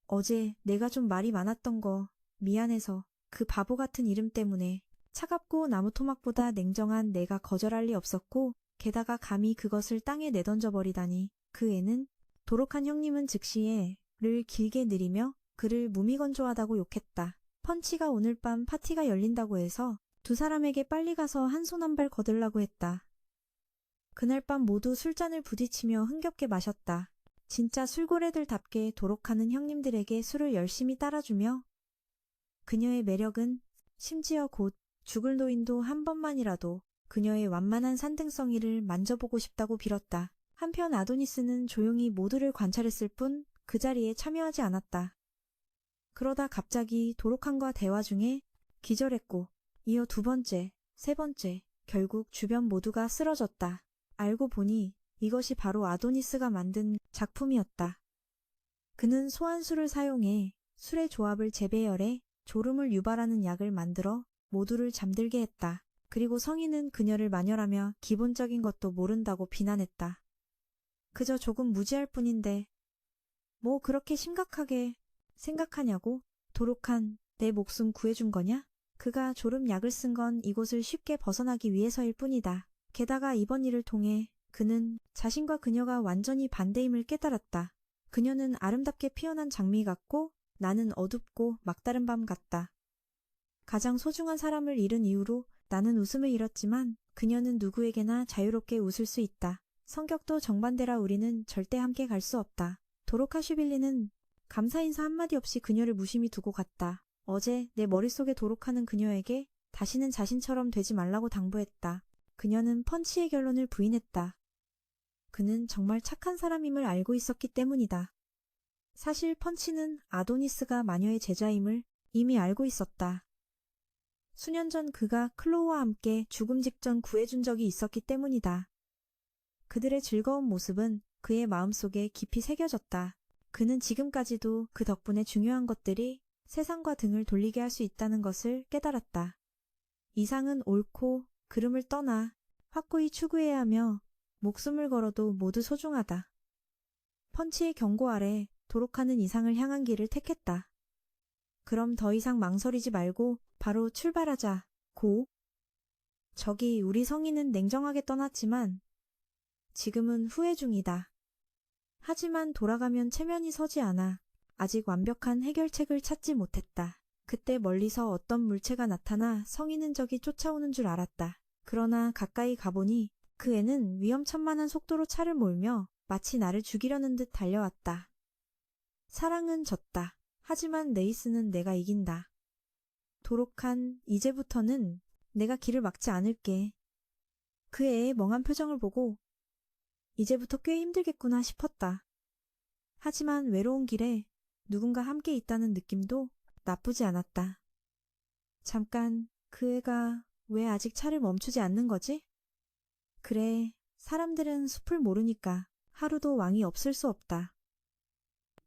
어제 내가 좀 말이 많았던 거 미안해서 그 바보 같은 이름 때문에 차갑고 나무 토막보다 냉정한 내가 거절할 리 없었고 게다가 감히 그것을 땅에 내던져 버리다니 그 애는 도로칸 형님은 즉시에 를 길게 느리며 그를 무미건조하다고 욕했다. 펀치가 오늘 밤 파티가 열린다고 해서 2 사람에게 빨리 가서 한 손 한 발 거들라고 했다. 그날 밤 모두 술잔을 부딪히며 흥겹게 마셨다. 진짜 술고래들답게 도록하는 형님들에게 술을 열심히 따라주며 그녀의 매력은 심지어 곧 죽을 노인도 한 번만이라도 그녀의 완만한 산등성이를 만져보고 싶다고 빌었다. 한편 아도니스는 조용히 모두를 관찰했을 뿐 그 자리에 참여하지 않았다. 그러다 갑자기 도록한과 대화 중에 기절했고 이어 2번째, 3번째, 결국 주변 모두가 쓰러졌다. 알고 보니 이것이 바로 아도니스가 만든 작품이었다. 그는 소환술을 사용해 술의 조합을 재배열해 졸음을 유발하는 약을 만들어 모두를 잠들게 했다. 그리고 성인은 그녀를 마녀라며 기본적인 것도 모른다고 비난했다. 그저 조금 무지할 뿐인데 뭐 그렇게 심각하게 생각하냐고? 도록한 내 목숨 구해준 거냐? 그가 졸음약을 쓴 건 이곳을 쉽게 벗어나기 위해서일 뿐이다. 게다가 이번 일을 통해 그는 자신과 그녀가 완전히 반대임을 깨달았다. 그녀는 아름답게 피어난 장미 같고 나는 어둡고 막다른 밤 같다. 가장 소중한 사람을 잃은 이후로 나는 웃음을 잃었지만 그녀는 누구에게나 자유롭게 웃을 수 있다. 성격도 정반대라 우리는 절대 함께 갈 수 없다. 도로카슈빌리는 감사 인사 한마디 없이 그녀를 무심히 두고 갔다. 어제 내 머릿속에 도록하는 그녀에게 다시는 자신처럼 되지 말라고 당부했다. 그녀는 펀치의 결론을 부인했다. 그는 정말 착한 사람임을 알고 있었기 때문이다. 사실 펀치는 아도니스가 마녀의 제자임을 이미 알고 있었다. 수년 전 그가 클로우와 함께 죽음 직전 구해준 적이 있었기 때문이다. 그들의 즐거운 모습은 그의 마음속에 깊이 새겨졌다. 그는 지금까지도 그 덕분에 중요한 것들이 세상과 등을 돌리게 할 수 있다는 것을 깨달았다. 이상은 옳고 그름을 떠나 확고히 추구해야 하며 목숨을 걸어도 모두 소중하다. 펀치의 경고 아래 도록하는 이상을 향한 길을 택했다. 그럼 더 이상 망설이지 말고 바로 출발하자. 고. 저기 우리 성인은 냉정하게 떠났지만 지금은 후회 중이다. 하지만 돌아가면 체면이 서지 않아 아직 완벽한 해결책을 찾지 못했다. 그때 멀리서 어떤 물체가 나타나 성인은 저기 쫓아오는 줄 알았다. 그러나 가까이 가보니 그 애는 위험천만한 속도로 차를 몰며 마치 나를 죽이려는 듯 달려왔다. 사랑은 졌다. 하지만 네이스는 내가 이긴다. 도록한 이제부터는 내가 길을 막지 않을게. 그 애의 멍한 표정을 보고 이제부터 꽤 힘들겠구나 싶었다. 하지만 외로운 길에 누군가 함께 있다는 느낌도 나쁘지 않았다. 잠깐, 그 애가 왜 아직 차를 멈추지 않는 거지? 그래, 사람들은 숲을 모르니까 하루도 왕이 없을 수 없다.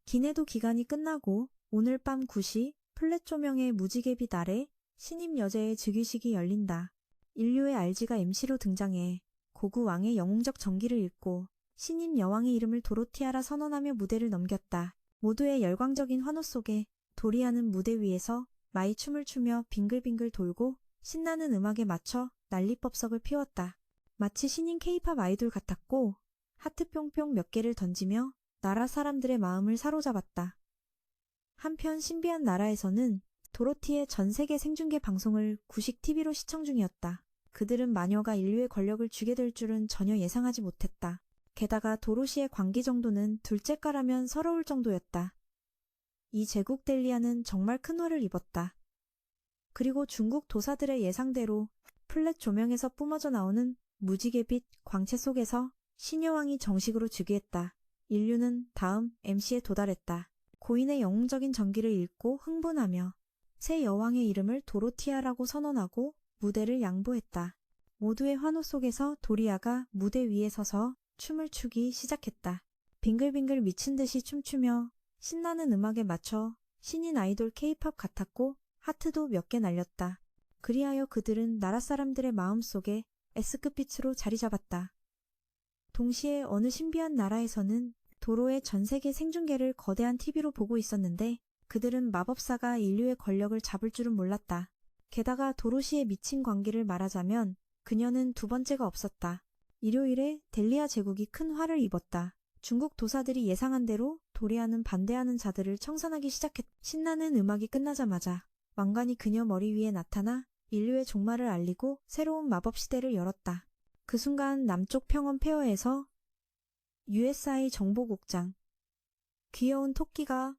기내도 기간이 끝나고 오늘 밤 9시 플랫 조명의 무지개빛 아래 신임 여제의 즉위식이 열린다. 인류의 RG가 MC로 등장해 고구 왕의 영웅적 정기를 읽고 신임 여왕의 이름을 도로티아라 선언하며 무대를 넘겼다. 모두의 열광적인 환호 속에 도리아는 무대 위에서 마이춤을 추며 빙글빙글 돌고 신나는 음악에 맞춰 난리법석을 피웠다. 마치 신인 케이팝 아이돌 같았고 하트 뿅뿅 몇 개를 던지며 나라 사람들의 마음을 사로잡았다. 한편 신비한 나라에서는 도로티의 전 세계 생중계 방송을 구식 TV로 시청 중이었다. 그들은 마녀가 인류의 권력을 쥐게 될 줄은 전혀 예상하지 못했다. 게다가 도로시의 광기 정도는 둘째가라면 서러울 정도였다. 이 제국 델리아는 정말 큰 화를 입었다. 그리고 중국 도사들의 예상대로 플랫 조명에서 뿜어져 나오는 무지개빛 광채 속에서 신여왕이 정식으로 즉위했다. 인류는 다음 MC에 도달했다. 고인의 영웅적인 전기를 읽고 흥분하며 새 여왕의 이름을 도로티아라고 선언하고 무대를 양보했다. 모두의 환호 속에서 도리아가 무대 위에 서서 춤을 추기 시작했다. 빙글빙글 미친 듯이 춤추며 신나는 음악에 맞춰 신인 아이돌 케이팝 같았고 하트도 몇 개 날렸다. 그리하여 그들은 나라 사람들의 마음속에 S급 빛으로 자리 잡았다. 동시에 어느 신비한 나라에서는 도로의 전 세계 생중계를 거대한 TV로 보고 있었는데 그들은 마법사가 인류의 권력을 잡을 줄은 몰랐다. 게다가 도로시의 미친 광기를 말하자면 그녀는 두 번째가 없었다. 일요일에 델리아 제국이 큰 화를 입었다. 중국 도사들이 예상한 대로 도리아는 반대하는 자들을 청산하기 시작했다. 신나는 음악이 끝나자마자 왕관이 그녀 머리 위에 나타나 인류의 종말을 알리고 새로운 마법 시대를 열었다. 그 순간 남쪽 평원 페어에서 USI 정보국장 귀여운 토끼가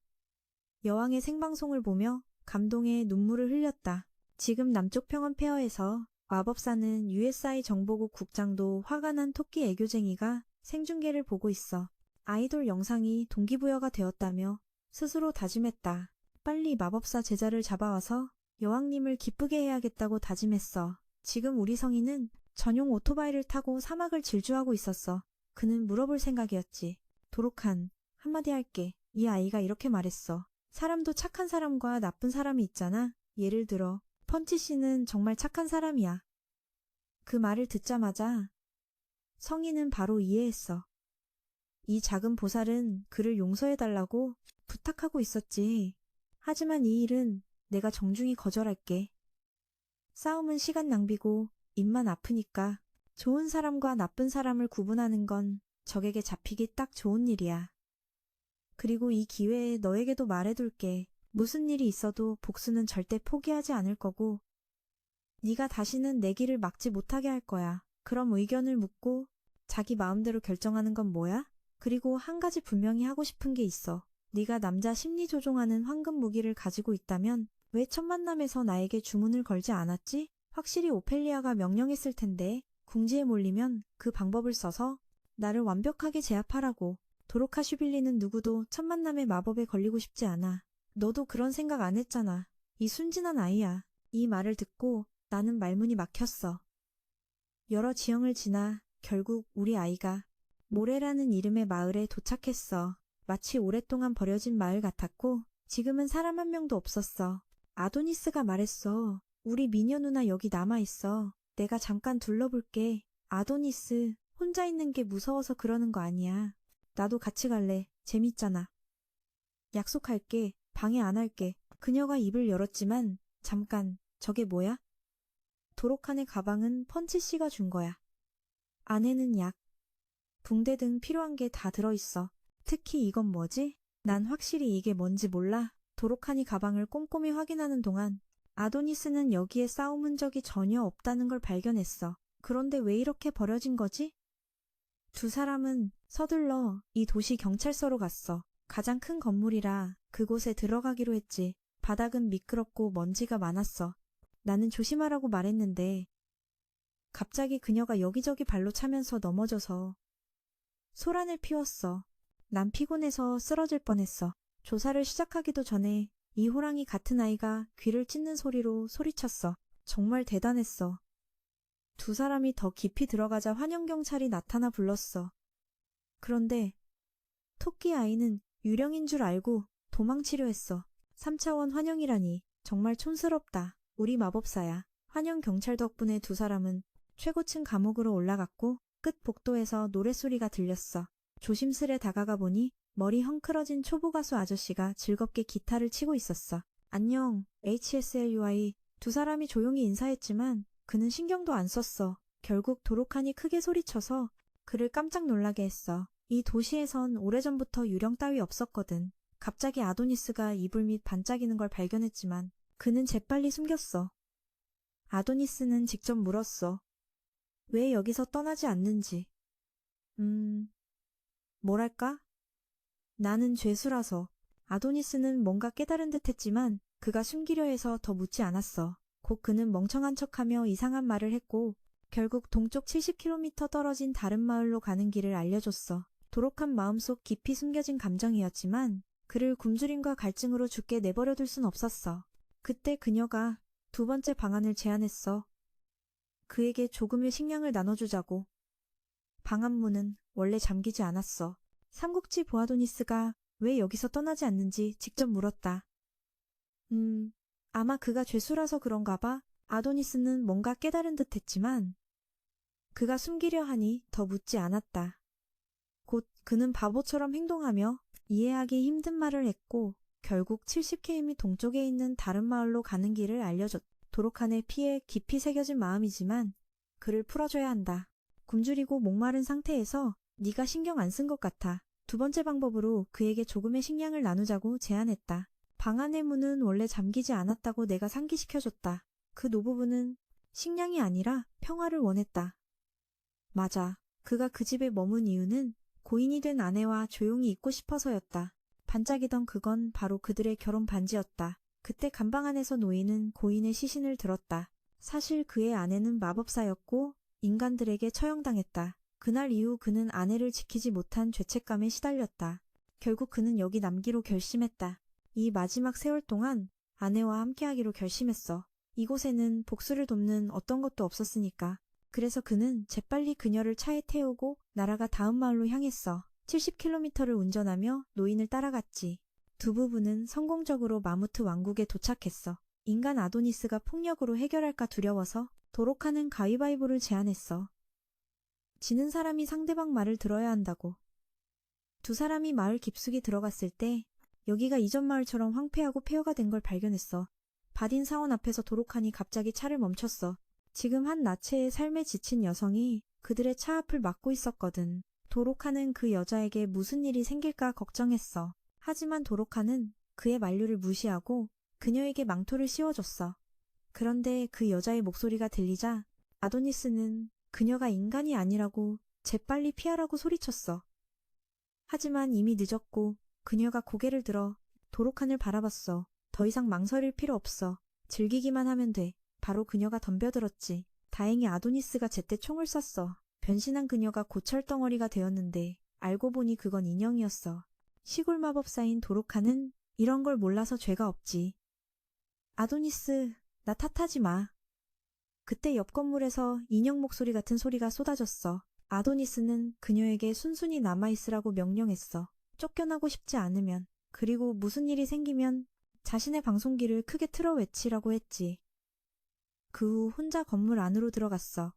여왕의 생방송을 보며 감동의 눈물을 흘렸다. 지금 남쪽 평원 페어에서 마법사는 USI 정보국 국장도 화가 난 토끼 애교쟁이가 생중계를 보고 있어. 아이돌 영상이 동기부여가 되었다며 스스로 다짐했다. 빨리 마법사 제자를 잡아와서 여왕님을 기쁘게 해야겠다고 다짐했어. 지금 우리 성인은 전용 오토바이를 타고 사막을 질주하고 있었어. 그는 물어볼 생각이었지. 도록한, 한마디 할게. 이 아이가 이렇게 말했어. 사람도 착한 사람과 나쁜 사람이 있잖아. 예를 들어 펀치 씨는 정말 착한 사람이야. 그 말을 듣자마자 성인은 바로 이해했어. 이 작은 보살은 그를 용서해달라고 부탁하고 있었지. 하지만 이 일은 내가 정중히 거절할게. 싸움은 시간 낭비고 입만 아프니까 좋은 사람과 나쁜 사람을 구분하는 건 적에게 잡히기 딱 좋은 일이야. 그리고 이 기회에 너에게도 말해둘게. 무슨 일이 있어도 복수는 절대 포기하지 않을 거고 네가 다시는 내 길을 막지 못하게 할 거야. 그럼 의견을 묻고 자기 마음대로 결정하는 건 뭐야? 그리고 한 가지 분명히 하고 싶은 게 있어. 네가 남자 심리 조종하는 황금 무기를 가지고 있다면 왜 첫 만남에서 나에게 주문을 걸지 않았지? 확실히 오펠리아가 명령했을 텐데 궁지에 몰리면 그 방법을 써서 나를 완벽하게 제압하라고. 도로카슈빌리는 누구도 첫 만남에 마법에 걸리고 싶지 않아. 너도 그런 생각 안 했잖아. 이 순진한 아이야. 이 말을 듣고 나는 말문이 막혔어. 여러 지형을 지나 결국 우리 아이가 모레라는 이름의 마을에 도착했어. 마치 오랫동안 버려진 마을 같았고 지금은 사람 한 명도 없었어. 아도니스가 말했어. 우리 미녀 누나 여기 남아있어. 내가 잠깐 둘러볼게. 아도니스, 혼자 있는 게 무서워서 그러는 거 아니야. 나도 같이 갈래. 재밌잖아. 약속할게. 방해 안 할게. 그녀가 입을 열었지만 잠깐, 저게 뭐야? 도로칸의 가방은 펀치 씨가 준 거야. 안에는 약, 붕대 등 필요한 게 다 들어있어. 특히 이건 뭐지? 난 확실히 이게 뭔지 몰라. 도로칸이 가방을 꼼꼼히 확인하는 동안 아도니스는 여기에 싸움 흔적이 전혀 없다는 걸 발견했어. 그런데 왜 이렇게 버려진 거지? 두 사람은 서둘러 이 도시 경찰서로 갔어. 가장 큰 건물이라 그곳에 들어가기로 했지. 바닥은 미끄럽고 먼지가 많았어. 나는 조심하라고 말했는데 갑자기 그녀가 여기저기 발로 차면서 넘어져서 소란을 피웠어. 난 피곤해서 쓰러질 뻔했어. 조사를 시작하기도 전에 이 호랑이 같은 아이가 귀를 찢는 소리로 소리쳤어. 정말 대단했어. 두 사람이 더 깊이 들어가자 환영경찰이 나타나 불렀어. 그런데 토끼 아이는 유령인 줄 알고 도망치려 했어. 3차원 환영이라니 정말 촌스럽다. 우리 마법사야. 환영경찰 덕분에 두 사람은 최고층 감옥으로 올라갔고 끝 복도에서 노랫소리가 들렸어. 조심스레 다가가 보니 머리 헝클어진 초보 가수 아저씨가 즐겁게 기타를 치고 있었어. 안녕, HSLUI. 두 사람이 조용히 인사했지만 그는 신경도 안 썼어. 결국 도로칸이 크게 소리쳐서 그를 깜짝 놀라게 했어. 이 도시에선 오래전부터 유령 따위 없었거든. 갑자기 아도니스가 이불 밑 반짝이는 걸 발견했지만 그는 재빨리 숨겼어. 아도니스는 직접 물었어. 왜 여기서 떠나지 않는지. 뭐랄까? 나는 죄수라서. 아도니스는 뭔가 깨달은 듯 했지만 그가 숨기려 해서 더 묻지 않았어. 곧 그는 멍청한 척하며 이상한 말을 했고 결국 동쪽 70km 떨어진 다른 마을로 가는 길을 알려줬어. 도록한 마음속 깊이 숨겨진 감정이었지만 그를 굶주림과 갈증으로 죽게 내버려둘 순 없었어. 그때 그녀가 두 번째 방안을 제안했어. 그에게 조금의 식량을 나눠주자고. 방안 문은 원래 잠기지 않았어. 삼국지 보아도니스가 왜 여기서 떠나지 않는지 직접 물었다. 아마 그가 죄수라서 그런가 봐. 아도니스는 뭔가 깨달은 듯 했지만 그가 숨기려 하니 더 묻지 않았다. 곧 그는 바보처럼 행동하며 이해하기 힘든 말을 했고 결국 70km 동쪽에 있는 다른 마을로 가는 길을 알려줬다. 도록한의 피에 깊이 새겨진 마음이지만 그를 풀어줘야 한다. 굶주리고 목마른 상태에서 네가 신경 안 쓴 것 같아. 두 번째 방법으로 그에게 조금의 식량을 나누자고 제안했다. 방 안의 문은 원래 잠기지 않았다고 내가 상기시켜줬다. 그 노부부는 식량이 아니라 평화를 원했다. 맞아. 그가 그 집에 머문 이유는 고인이 된 아내와 조용히 있고 싶어서였다. 반짝이던 그건 바로 그들의 결혼 반지였다. 그때 감방 안에서 노인은 고인의 시신을 들었다. 사실 그의 아내는 마법사였고 인간들에게 처형당했다. 그날 이후 그는 아내를 지키지 못한 죄책감에 시달렸다. 결국 그는 여기 남기로 결심했다. 이 마지막 세월 동안 아내와 함께하기로 결심했어. 이곳에는 복수를 돕는 어떤 것도 없었으니까. 그래서 그는 재빨리 그녀를 차에 태우고 나라가 다음 마을로 향했어. 70km를 운전하며 노인을 따라갔지. 두 부부는 성공적으로 마무트 왕국에 도착했어. 인간 아도니스가 폭력으로 해결할까 두려워서 도록하는 가위바위보를 제안했어. 지는 사람이 상대방 말을 들어야 한다고. 두 사람이 마을 깊숙이 들어갔을 때 여기가 이전 마을처럼 황폐하고 폐허가 된 걸 발견했어. 바딘 사원 앞에서 도록하니 갑자기 차를 멈췄어. 지금 한 나체의 삶에 지친 여성이 그들의 차 앞을 막고 있었거든. 도록하는 그 여자에게 무슨 일이 생길까 걱정했어. 하지만 도록하는 그의 만류를 무시하고 그녀에게 망토를 씌워줬어. 그런데 그 여자의 목소리가 들리자 아도니스는 그녀가 인간이 아니라고 재빨리 피하라고 소리쳤어. 하지만 이미 늦었고 그녀가 고개를 들어 도록한을 바라봤어. 더 이상 망설일 필요 없어. 즐기기만 하면 돼. 바로 그녀가 덤벼들었지. 다행히 아도니스가 제때 총을 쐈어. 변신한 그녀가 고철덩어리가 되었는데 알고 보니 그건 인형이었어. 시골 마법사인 도록하는 이런 걸 몰라서 죄가 없지. 아도니스, 나 탓하지 마. 그때 옆 건물에서 인형 목소리 같은 소리가 쏟아졌어. 아도니스는 그녀에게 순순히 남아있으라고 명령했어. 쫓겨나고 싶지 않으면, 그리고 무슨 일이 생기면 자신의 방송기를 크게 틀어 외치라고 했지. 그 후 혼자 건물 안으로 들어갔어.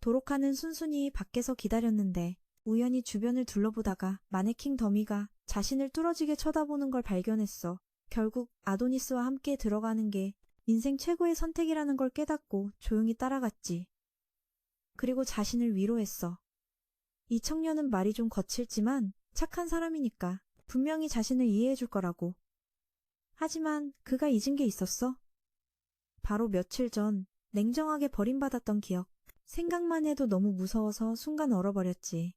도록하는 순순히 밖에서 기다렸는데 우연히 주변을 둘러보다가 마네킹 더미가 자신을 뚫어지게 쳐다보는 걸 발견했어. 결국 아도니스와 함께 들어가는 게 인생 최고의 선택이라는 걸 깨닫고 조용히 따라갔지. 그리고 자신을 위로했어. 이 청년은 말이 좀 거칠지만 착한 사람이니까 분명히 자신을 이해해줄 거라고. 하지만 그가 잊은 게 있었어. 바로 며칠 전 냉정하게 버림받았던 기억. 생각만 해도 너무 무서워서 순간 얼어버렸지.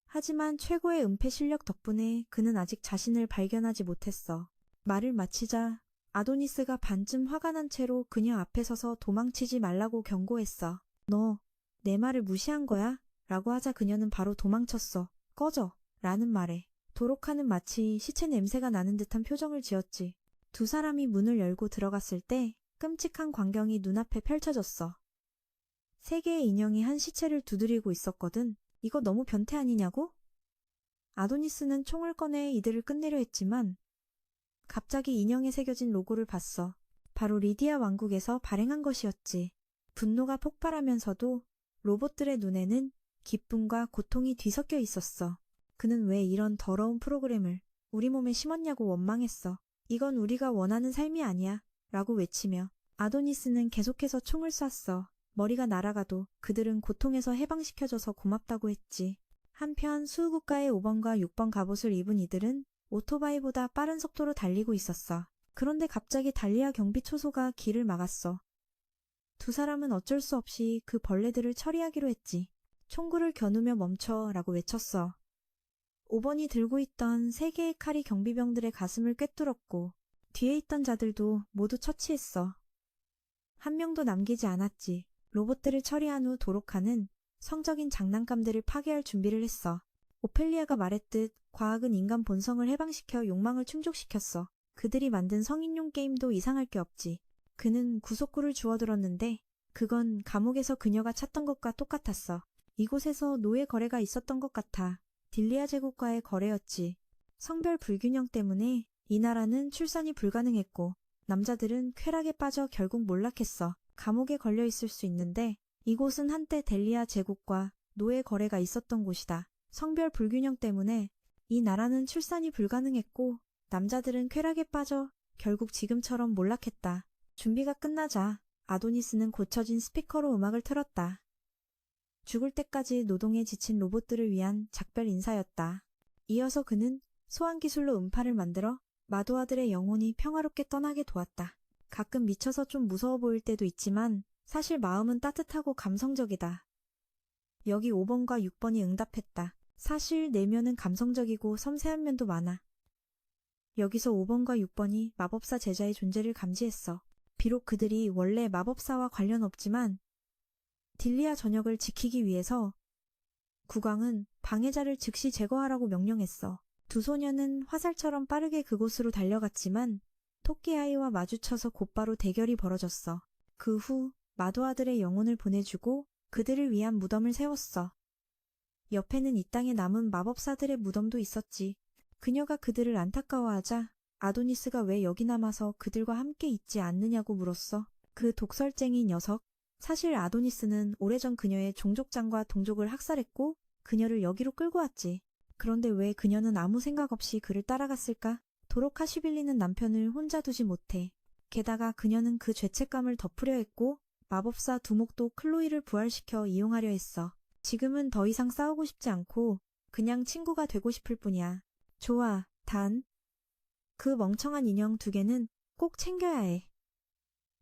하지만 최고의 은폐 실력 덕분에 그는 아직 자신을 발견하지 못했어. 말을 마치자 아도니스가 반쯤 화가 난 채로 그녀 앞에 서서 도망치지 말라고 경고했어. 너 내 말을 무시한 거야? 라고 하자 그녀는 바로 도망쳤어. 꺼져! 라는 말에 도록하는 마치 시체 냄새가 나는 듯한 표정을 지었지. 두 사람이 문을 열고 들어갔을 때 끔찍한 광경이 눈앞에 펼쳐졌어. 세 개의 인형이 한 시체를 두드리고 있었거든. 이거 너무 변태 아니냐고? 아도니스는 총을 꺼내 이들을 끝내려 했지만 갑자기 인형에 새겨진 로고를 봤어. 바로 리디아 왕국에서 발행한 것이었지. 분노가 폭발하면서도 로봇들의 눈에는 기쁨과 고통이 뒤섞여 있었어. 그는 왜 이런 더러운 프로그램을 우리 몸에 심었냐고 원망했어. 이건 우리가 원하는 삶이 아니야. 라고 외치며 아도니스는 계속해서 총을 쐈어. 머리가 날아가도 그들은 고통에서 해방시켜줘서 고맙다고 했지. 한편 수우국가의 5번과 6번 갑옷을 입은 이들은 오토바이보다 빠른 속도로 달리고 있었어. 그런데 갑자기 달리아 경비 초소가 길을 막았어. 두 사람은 어쩔 수 없이 그 벌레들을 처리하기로 했지. 총구를 겨누며 멈춰라고 외쳤어. 5번이 들고 있던 3개의 칼이 경비병들의 가슴을 꿰뚫었고 뒤에 있던 자들도 모두 처치했어. 한 명도 남기지 않았지. 로봇들을 처리한 후 도로카는 성적인 장난감들을 파괴할 준비를 했어. 오펠리아가 말했듯 과학은 인간 본성을 해방시켜 욕망을 충족시켰어. 그들이 만든 성인용 게임도 이상할 게 없지. 그는 구속구를 주워들었는데 그건 감옥에서 그녀가 찾던 것과 똑같았어. 이곳에서 노예 거래가 있었던 것 같아. 딜리아 제국과의 거래였지. 성별 불균형 때문에 이 나라는 출산이 불가능했고 남자들은 쾌락에 빠져 결국 몰락했어. 감옥에 걸려 있을 수 있는데 이곳은 한때 델리아 제국과 노예 거래가 있었던 곳이다. 성별 불균형 때문에 이 나라는 출산이 불가능했고 남자들은 쾌락에 빠져 결국 지금처럼 몰락했다. 준비가 끝나자 아도니스는 고쳐진 스피커로 음악을 틀었다. 죽을 때까지 노동에 지친 로봇들을 위한 작별 인사였다. 이어서 그는 소환기술로 음파를 만들어 마도아들의 영혼이 평화롭게 떠나게 도왔다. 가끔 미쳐서 좀 무서워 보일 때도 있지만 사실 마음은 따뜻하고 감성적이다. 여기 5번과 6번이 응답했다. 사실 내면은 감성적이고 섬세한 면도 많아. 여기서 5번과 6번이 마법사 제자의 존재를 감지했어. 비록 그들이 원래 마법사와 관련 없지만 딜리아 전역을 지키기 위해서 국왕은 방해자를 즉시 제거하라고 명령했어. 두 소녀는 화살처럼 빠르게 그곳으로 달려갔지만 토끼아이와 마주쳐서 곧바로 대결이 벌어졌어. 그 후 마도아들의 영혼을 보내주고 그들을 위한 무덤을 세웠어. 옆에는 이 땅에 남은 마법사들의 무덤도 있었지. 그녀가 그들을 안타까워하자 아도니스가 왜 여기 남아서 그들과 함께 있지 않느냐고 물었어. 그 독설쟁이 녀석. 사실 아도니스는 오래전 그녀의 종족장과 동족을 학살했고 그녀를 여기로 끌고 왔지. 그런데 왜 그녀는 아무 생각 없이 그를 따라갔을까? 도로카시빌리는 남편을 혼자 두지 못해. 게다가 그녀는 그 죄책감을 덮으려 했고 마법사 두목도 클로이를 부활시켜 이용하려 했어. 지금은 더 이상 싸우고 싶지 않고 그냥 친구가 되고 싶을 뿐이야. 좋아, 단. 그 멍청한 인형 2개는 꼭 챙겨야 해.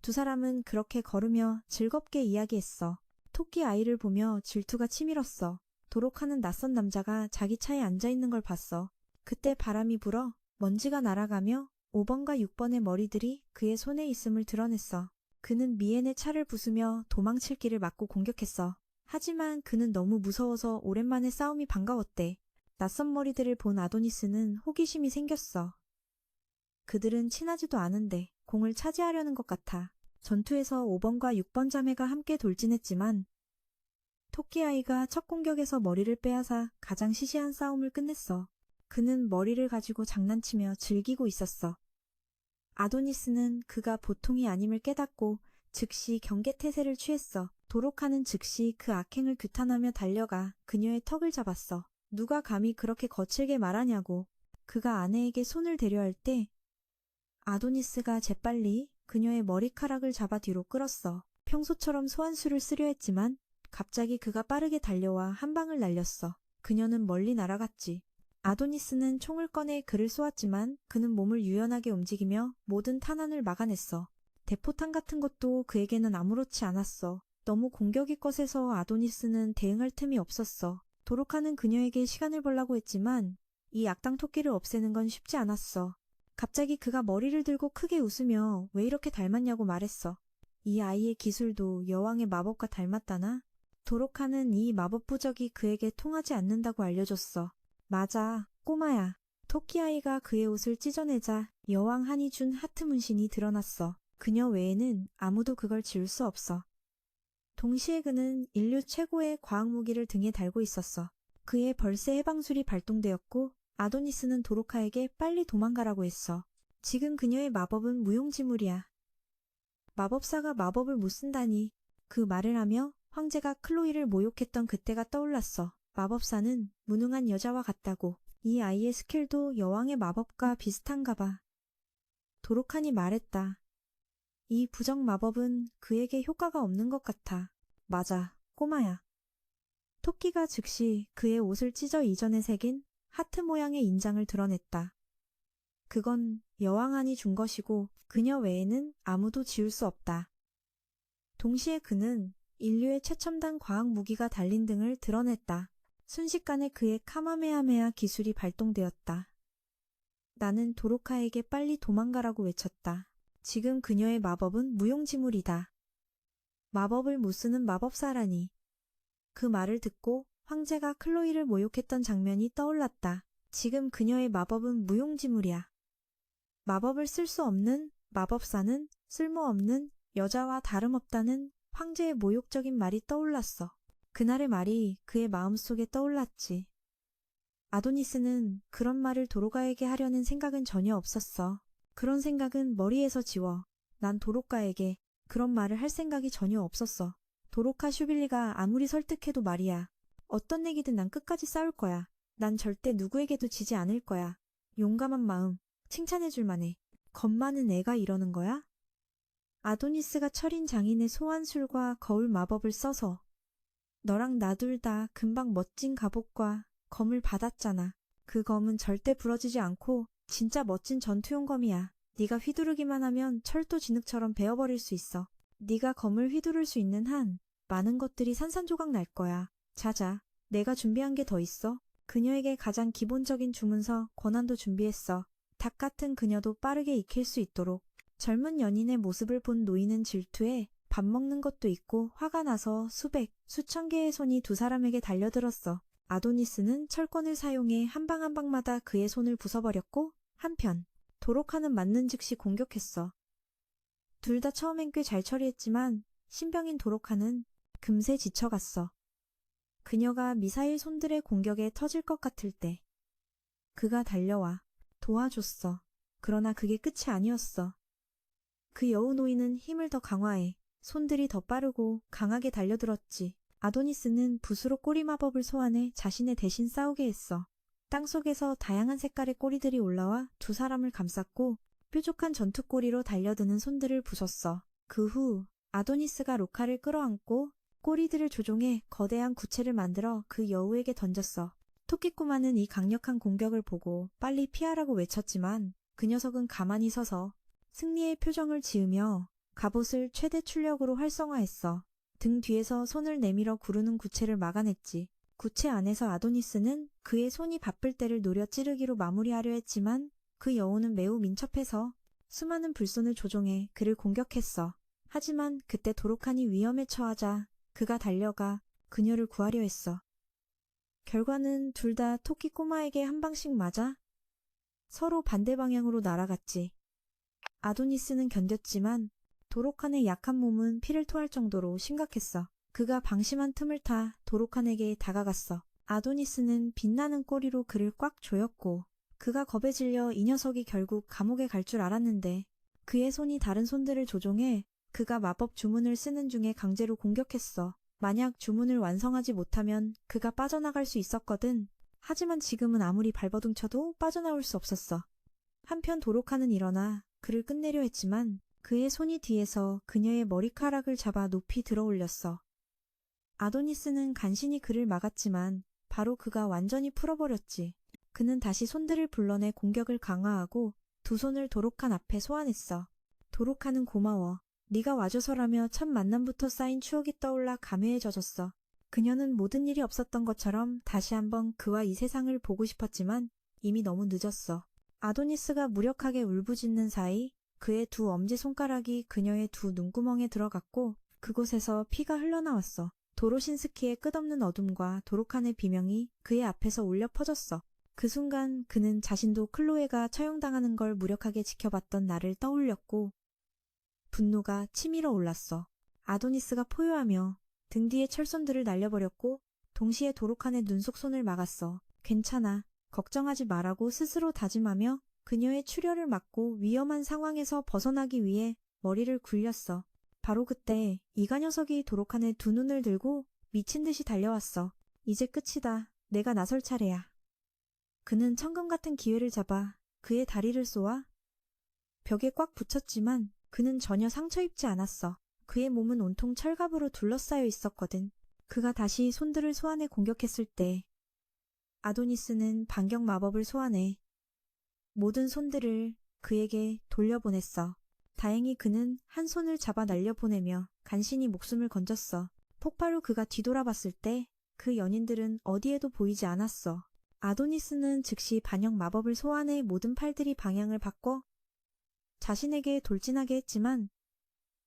두 사람은 그렇게 걸으며 즐겁게 이야기했어. 토끼 아이를 보며 질투가 치밀었어. 도로카는 낯선 남자가 자기 차에 앉아있는 걸 봤어. 그때 바람이 불어 먼지가 날아가며 5번과 6번의 머리들이 그의 손에 있음을 드러냈어. 그는 미엔의 차를 부수며 도망칠 길을 막고 공격했어. 하지만 그는 너무 무서워서 오랜만에 싸움이 반가웠대. 낯선 머리들을 본 아도니스는 호기심이 생겼어. 그들은 친하지도 않은데 공을 차지하려는 것 같아. 전투에서 5번과 6번 자매가 함께 돌진했지만 토끼아이가 첫 공격에서 머리를 빼앗아 가장 시시한 싸움을 끝냈어. 그는 머리를 가지고 장난치며 즐기고 있었어. 아도니스는 그가 보통이 아님을 깨닫고 즉시 경계태세를 취했어. 도로카는 즉시 그 악행을 규탄하며 달려가 그녀의 턱을 잡았어. 누가 감히 그렇게 거칠게 말하냐고. 그가 아내에게 손을 대려 할 때 아도니스가 재빨리 그녀의 머리카락을 잡아 뒤로 끌었어. 평소처럼 소환수를 쓰려 했지만 갑자기 그가 빠르게 달려와 한 방을 날렸어. 그녀는 멀리 날아갔지. 아도니스는 총을 꺼내 그를 쏘았지만 그는 몸을 유연하게 움직이며 모든 탄환을 막아냈어. 대포탄 같은 것도 그에게는 아무렇지 않았어. 너무 공격이 거세서 아도니스는 대응할 틈이 없었어. 도로카는 그녀에게 시간을 벌라고 했지만 이 악당 토끼를 없애는 건 쉽지 않았어. 갑자기 그가 머리를 들고 크게 웃으며 왜 이렇게 닮았냐고 말했어. 이 아이의 기술도 여왕의 마법과 닮았다나? 도로카는 이 마법 부적이 그에게 통하지 않는다고 알려줬어. 맞아, 꼬마야. 토끼아이가 그의 옷을 찢어내자 여왕 한이 준 하트 문신이 드러났어. 그녀 외에는 아무도 그걸 지울 수 없어. 동시에 그는 인류 최고의 과학 무기를 등에 달고 있었어. 그의 벌새 해방술이 발동되었고 아도니스는 도로카에게 빨리 도망가라고 했어. 지금 그녀의 마법은 무용지물이야. 마법사가 마법을 못 쓴다니. 그 말을 하며 황제가 클로이를 모욕했던 그때가 떠올랐어. 마법사는 무능한 여자와 같다고. 이 아이의 스킬도 여왕의 마법과 비슷한가 봐. 도로칸이 말했다. 이 부정 마법은 그에게 효과가 없는 것 같아. 맞아, 꼬마야. 토끼가 즉시 그의 옷을 찢어 이전에 새긴 하트 모양의 인장을 드러냈다. 그건 여왕안이 준 것이고 그녀 외에는 아무도 지울 수 없다. 동시에 그는 인류의 최첨단 과학 무기가 달린 등을 드러냈다. 순식간에 그의 카마메하메하 기술이 발동되었다. 나는 도로카에게 빨리 도망가라고 외쳤다. 지금 그녀의 마법은 무용지물이다. 마법을 무쓰는 마법사라니. 그 말을 듣고 황제가 클로이를 모욕했던 장면이 떠올랐다. 지금 그녀의 마법은 무용지물이야. 마법을 쓸 수 없는 마법사는 쓸모없는 여자와 다름없다는 황제의 모욕적인 말이 떠올랐어. 그날의 말이 그의 마음속에 떠올랐지. 아도니스는 그런 말을 도로가에게 하려는 생각은 전혀 없었어. 그런 생각은 머리에서 지워. 난 도로가에게 그런 말을 할 생각이 전혀 없었어. 도로카 슈빌리가 아무리 설득해도 말이야. 어떤 얘기든 난 끝까지 싸울 거야. 난 절대 누구에게도 지지 않을 거야. 용감한 마음, 칭찬해줄 만해. 겁 많은 애가 이러는 거야? 아도니스가 철인 장인의 소환술과 거울 마법을 써서 너랑 나 둘 다 금방 멋진 갑옷과 검을 받았잖아. 그 검은 절대 부러지지 않고 진짜 멋진 전투용 검이야. 네가 휘두르기만 하면 철도 진흙처럼 베어버릴 수 있어. 네가 검을 휘두를 수 있는 한 많은 것들이 산산조각 날 거야. 자자, 내가 준비한 게 더 있어. 그녀에게 가장 기본적인 주문서 권한도 준비했어. 닭 같은 그녀도 빠르게 익힐 수 있도록. 젊은 연인의 모습을 본 노인은 질투해 밥 먹는 것도 있고 화가 나서 수백, 수천 개의 손이 두 사람에게 달려들었어. 아도니스는 철권을 사용해 한 방 한 방마다 그의 손을 부숴버렸고 한편 도로카는 맞는 즉시 공격했어. 둘 다 처음엔 꽤 잘 처리했지만 신병인 도로카는 금세 지쳐갔어. 그녀가 미사일 손들의 공격에 터질 것 같을 때 그가 달려와 도와줬어. 그러나 그게 끝이 아니었어. 그 여우 노인은 힘을 더 강화해 손들이 더 빠르고 강하게 달려들었지. 아도니스는 붓으로 꼬리 마법을 소환해 자신의 대신 싸우게 했어. 땅속에서 다양한 색깔의 꼬리들이 올라와 두 사람을 감쌌고 뾰족한 전투꼬리로 달려드는 손들을 부쉈어. 그 후 아도니스가 로카를 끌어안고 꼬리들을 조종해 거대한 구체를 만들어 그 여우에게 던졌어. 토끼꼬마는 이 강력한 공격을 보고 빨리 피하라고 외쳤지만 그 녀석은 가만히 서서 승리의 표정을 지으며 갑옷을 최대 출력으로 활성화했어. 등 뒤에서 손을 내밀어 구르는 구체를 막아냈지. 구체 안에서 아도니스는 그의 손이 바쁠 때를 노려 찌르기로 마무리하려 했지만 그 여우는 매우 민첩해서 수많은 불손을 조종해 그를 공격했어. 하지만 그때 도로칸이 위험에 처하자 그가 달려가 그녀를 구하려 했어. 결과는 둘 다 토끼 꼬마에게 한 방씩 맞아 서로 반대 방향으로 날아갔지. 아도니스는 견뎠지만 도로칸의 약한 몸은 피를 토할 정도로 심각했어. 그가 방심한 틈을 타 도로칸에게 다가갔어. 아도니스는 빛나는 꼬리로 그를 꽉 조였고 그가 겁에 질려 이 녀석이 결국 감옥에 갈 줄 알았는데 그의 손이 다른 손들을 조종해 그가 마법 주문을 쓰는 중에 강제로 공격했어. 만약 주문을 완성하지 못하면 그가 빠져나갈 수 있었거든. 하지만 지금은 아무리 발버둥쳐도 빠져나올 수 없었어. 한편 도로카는 일어나 그를 끝내려 했지만 그의 손이 뒤에서 그녀의 머리카락을 잡아 높이 들어 올렸어. 아도니스는 간신히 그를 막았지만 바로 그가 완전히 풀어버렸지. 그는 다시 손들을 불러내 공격을 강화하고 두 손을 도로칸 앞에 소환했어. 도로칸은 고마워. 네가 와줘서라며 첫 만남부터 쌓인 추억이 떠올라 감회해져졌어. 그녀는 모든 일이 없었던 것처럼 다시 한번 그와 이 세상을 보고 싶었지만 이미 너무 늦었어. 아도니스가 무력하게 울부짖는 사이 그의 두 엄지손가락이 그녀의 두 눈구멍에 들어갔고 그곳에서 피가 흘러나왔어. 도로신스키의 끝없는 어둠과 도로칸의 비명이 그의 앞에서 울려 퍼졌어. 그 순간 그는 자신도 클로에가 처형당하는 걸 무력하게 지켜봤던 나를 떠올렸고 분노가 치밀어 올랐어. 아도니스가 포효하며 등 뒤에 철선들을 날려버렸고 동시에 도로칸의 눈 속 손을 막았어. 괜찮아. 걱정하지 말라고 스스로 다짐하며 그녀의 출혈을 막고 위험한 상황에서 벗어나기 위해 머리를 굴렸어. 바로 그때 이가 녀석이 도로칸의 두 눈을 들고 미친 듯이 달려왔어. 이제 끝이다. 내가 나설 차례야. 그는 천금 같은 기회를 잡아 그의 다리를 쏘아 벽에 꽉 붙였지만 그는 전혀 상처 입지 않았어. 그의 몸은 온통 철갑으로 둘러싸여 있었거든. 그가 다시 손들을 소환해 공격했을 때 아도니스는 반격 마법을 소환해 모든 손들을 그에게 돌려보냈어. 다행히 그는 한 손을 잡아 날려보내며 간신히 목숨을 건졌어. 폭발 후 그가 뒤돌아봤을 때 그 연인들은 어디에도 보이지 않았어. 아도니스는 즉시 반역 마법을 소환해 모든 팔들이 방향을 바꿔 자신에게 돌진하게 했지만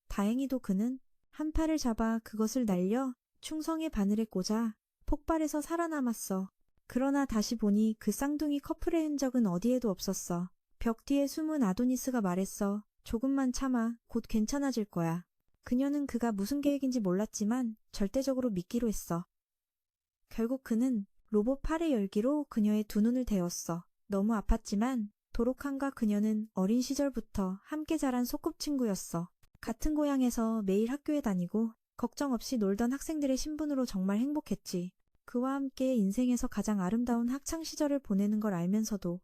다행히도 그는 한 팔을 잡아 그것을 날려 충성의 바늘에 꽂아 폭발해서 살아남았어. 그러나 다시 보니 그 쌍둥이 커플의 흔적은 어디에도 없었어. 벽 뒤에 숨은 아도니스가 말했어. 조금만 참아. 곧 괜찮아질 거야. 그녀는 그가 무슨 계획인지 몰랐지만 절대적으로 믿기로 했어. 결국 그는 로봇 팔의 열기로 그녀의 두 눈을 데웠어. 너무 아팠지만 도로칸과 그녀는 어린 시절부터 함께 자란 소꿉친구였어. 같은 고향에서 매일 학교에 다니고 걱정 없이 놀던 학생들의 신분으로 정말 행복했지. 그와 함께 인생에서 가장 아름다운 학창시절을 보내는 걸 알면서도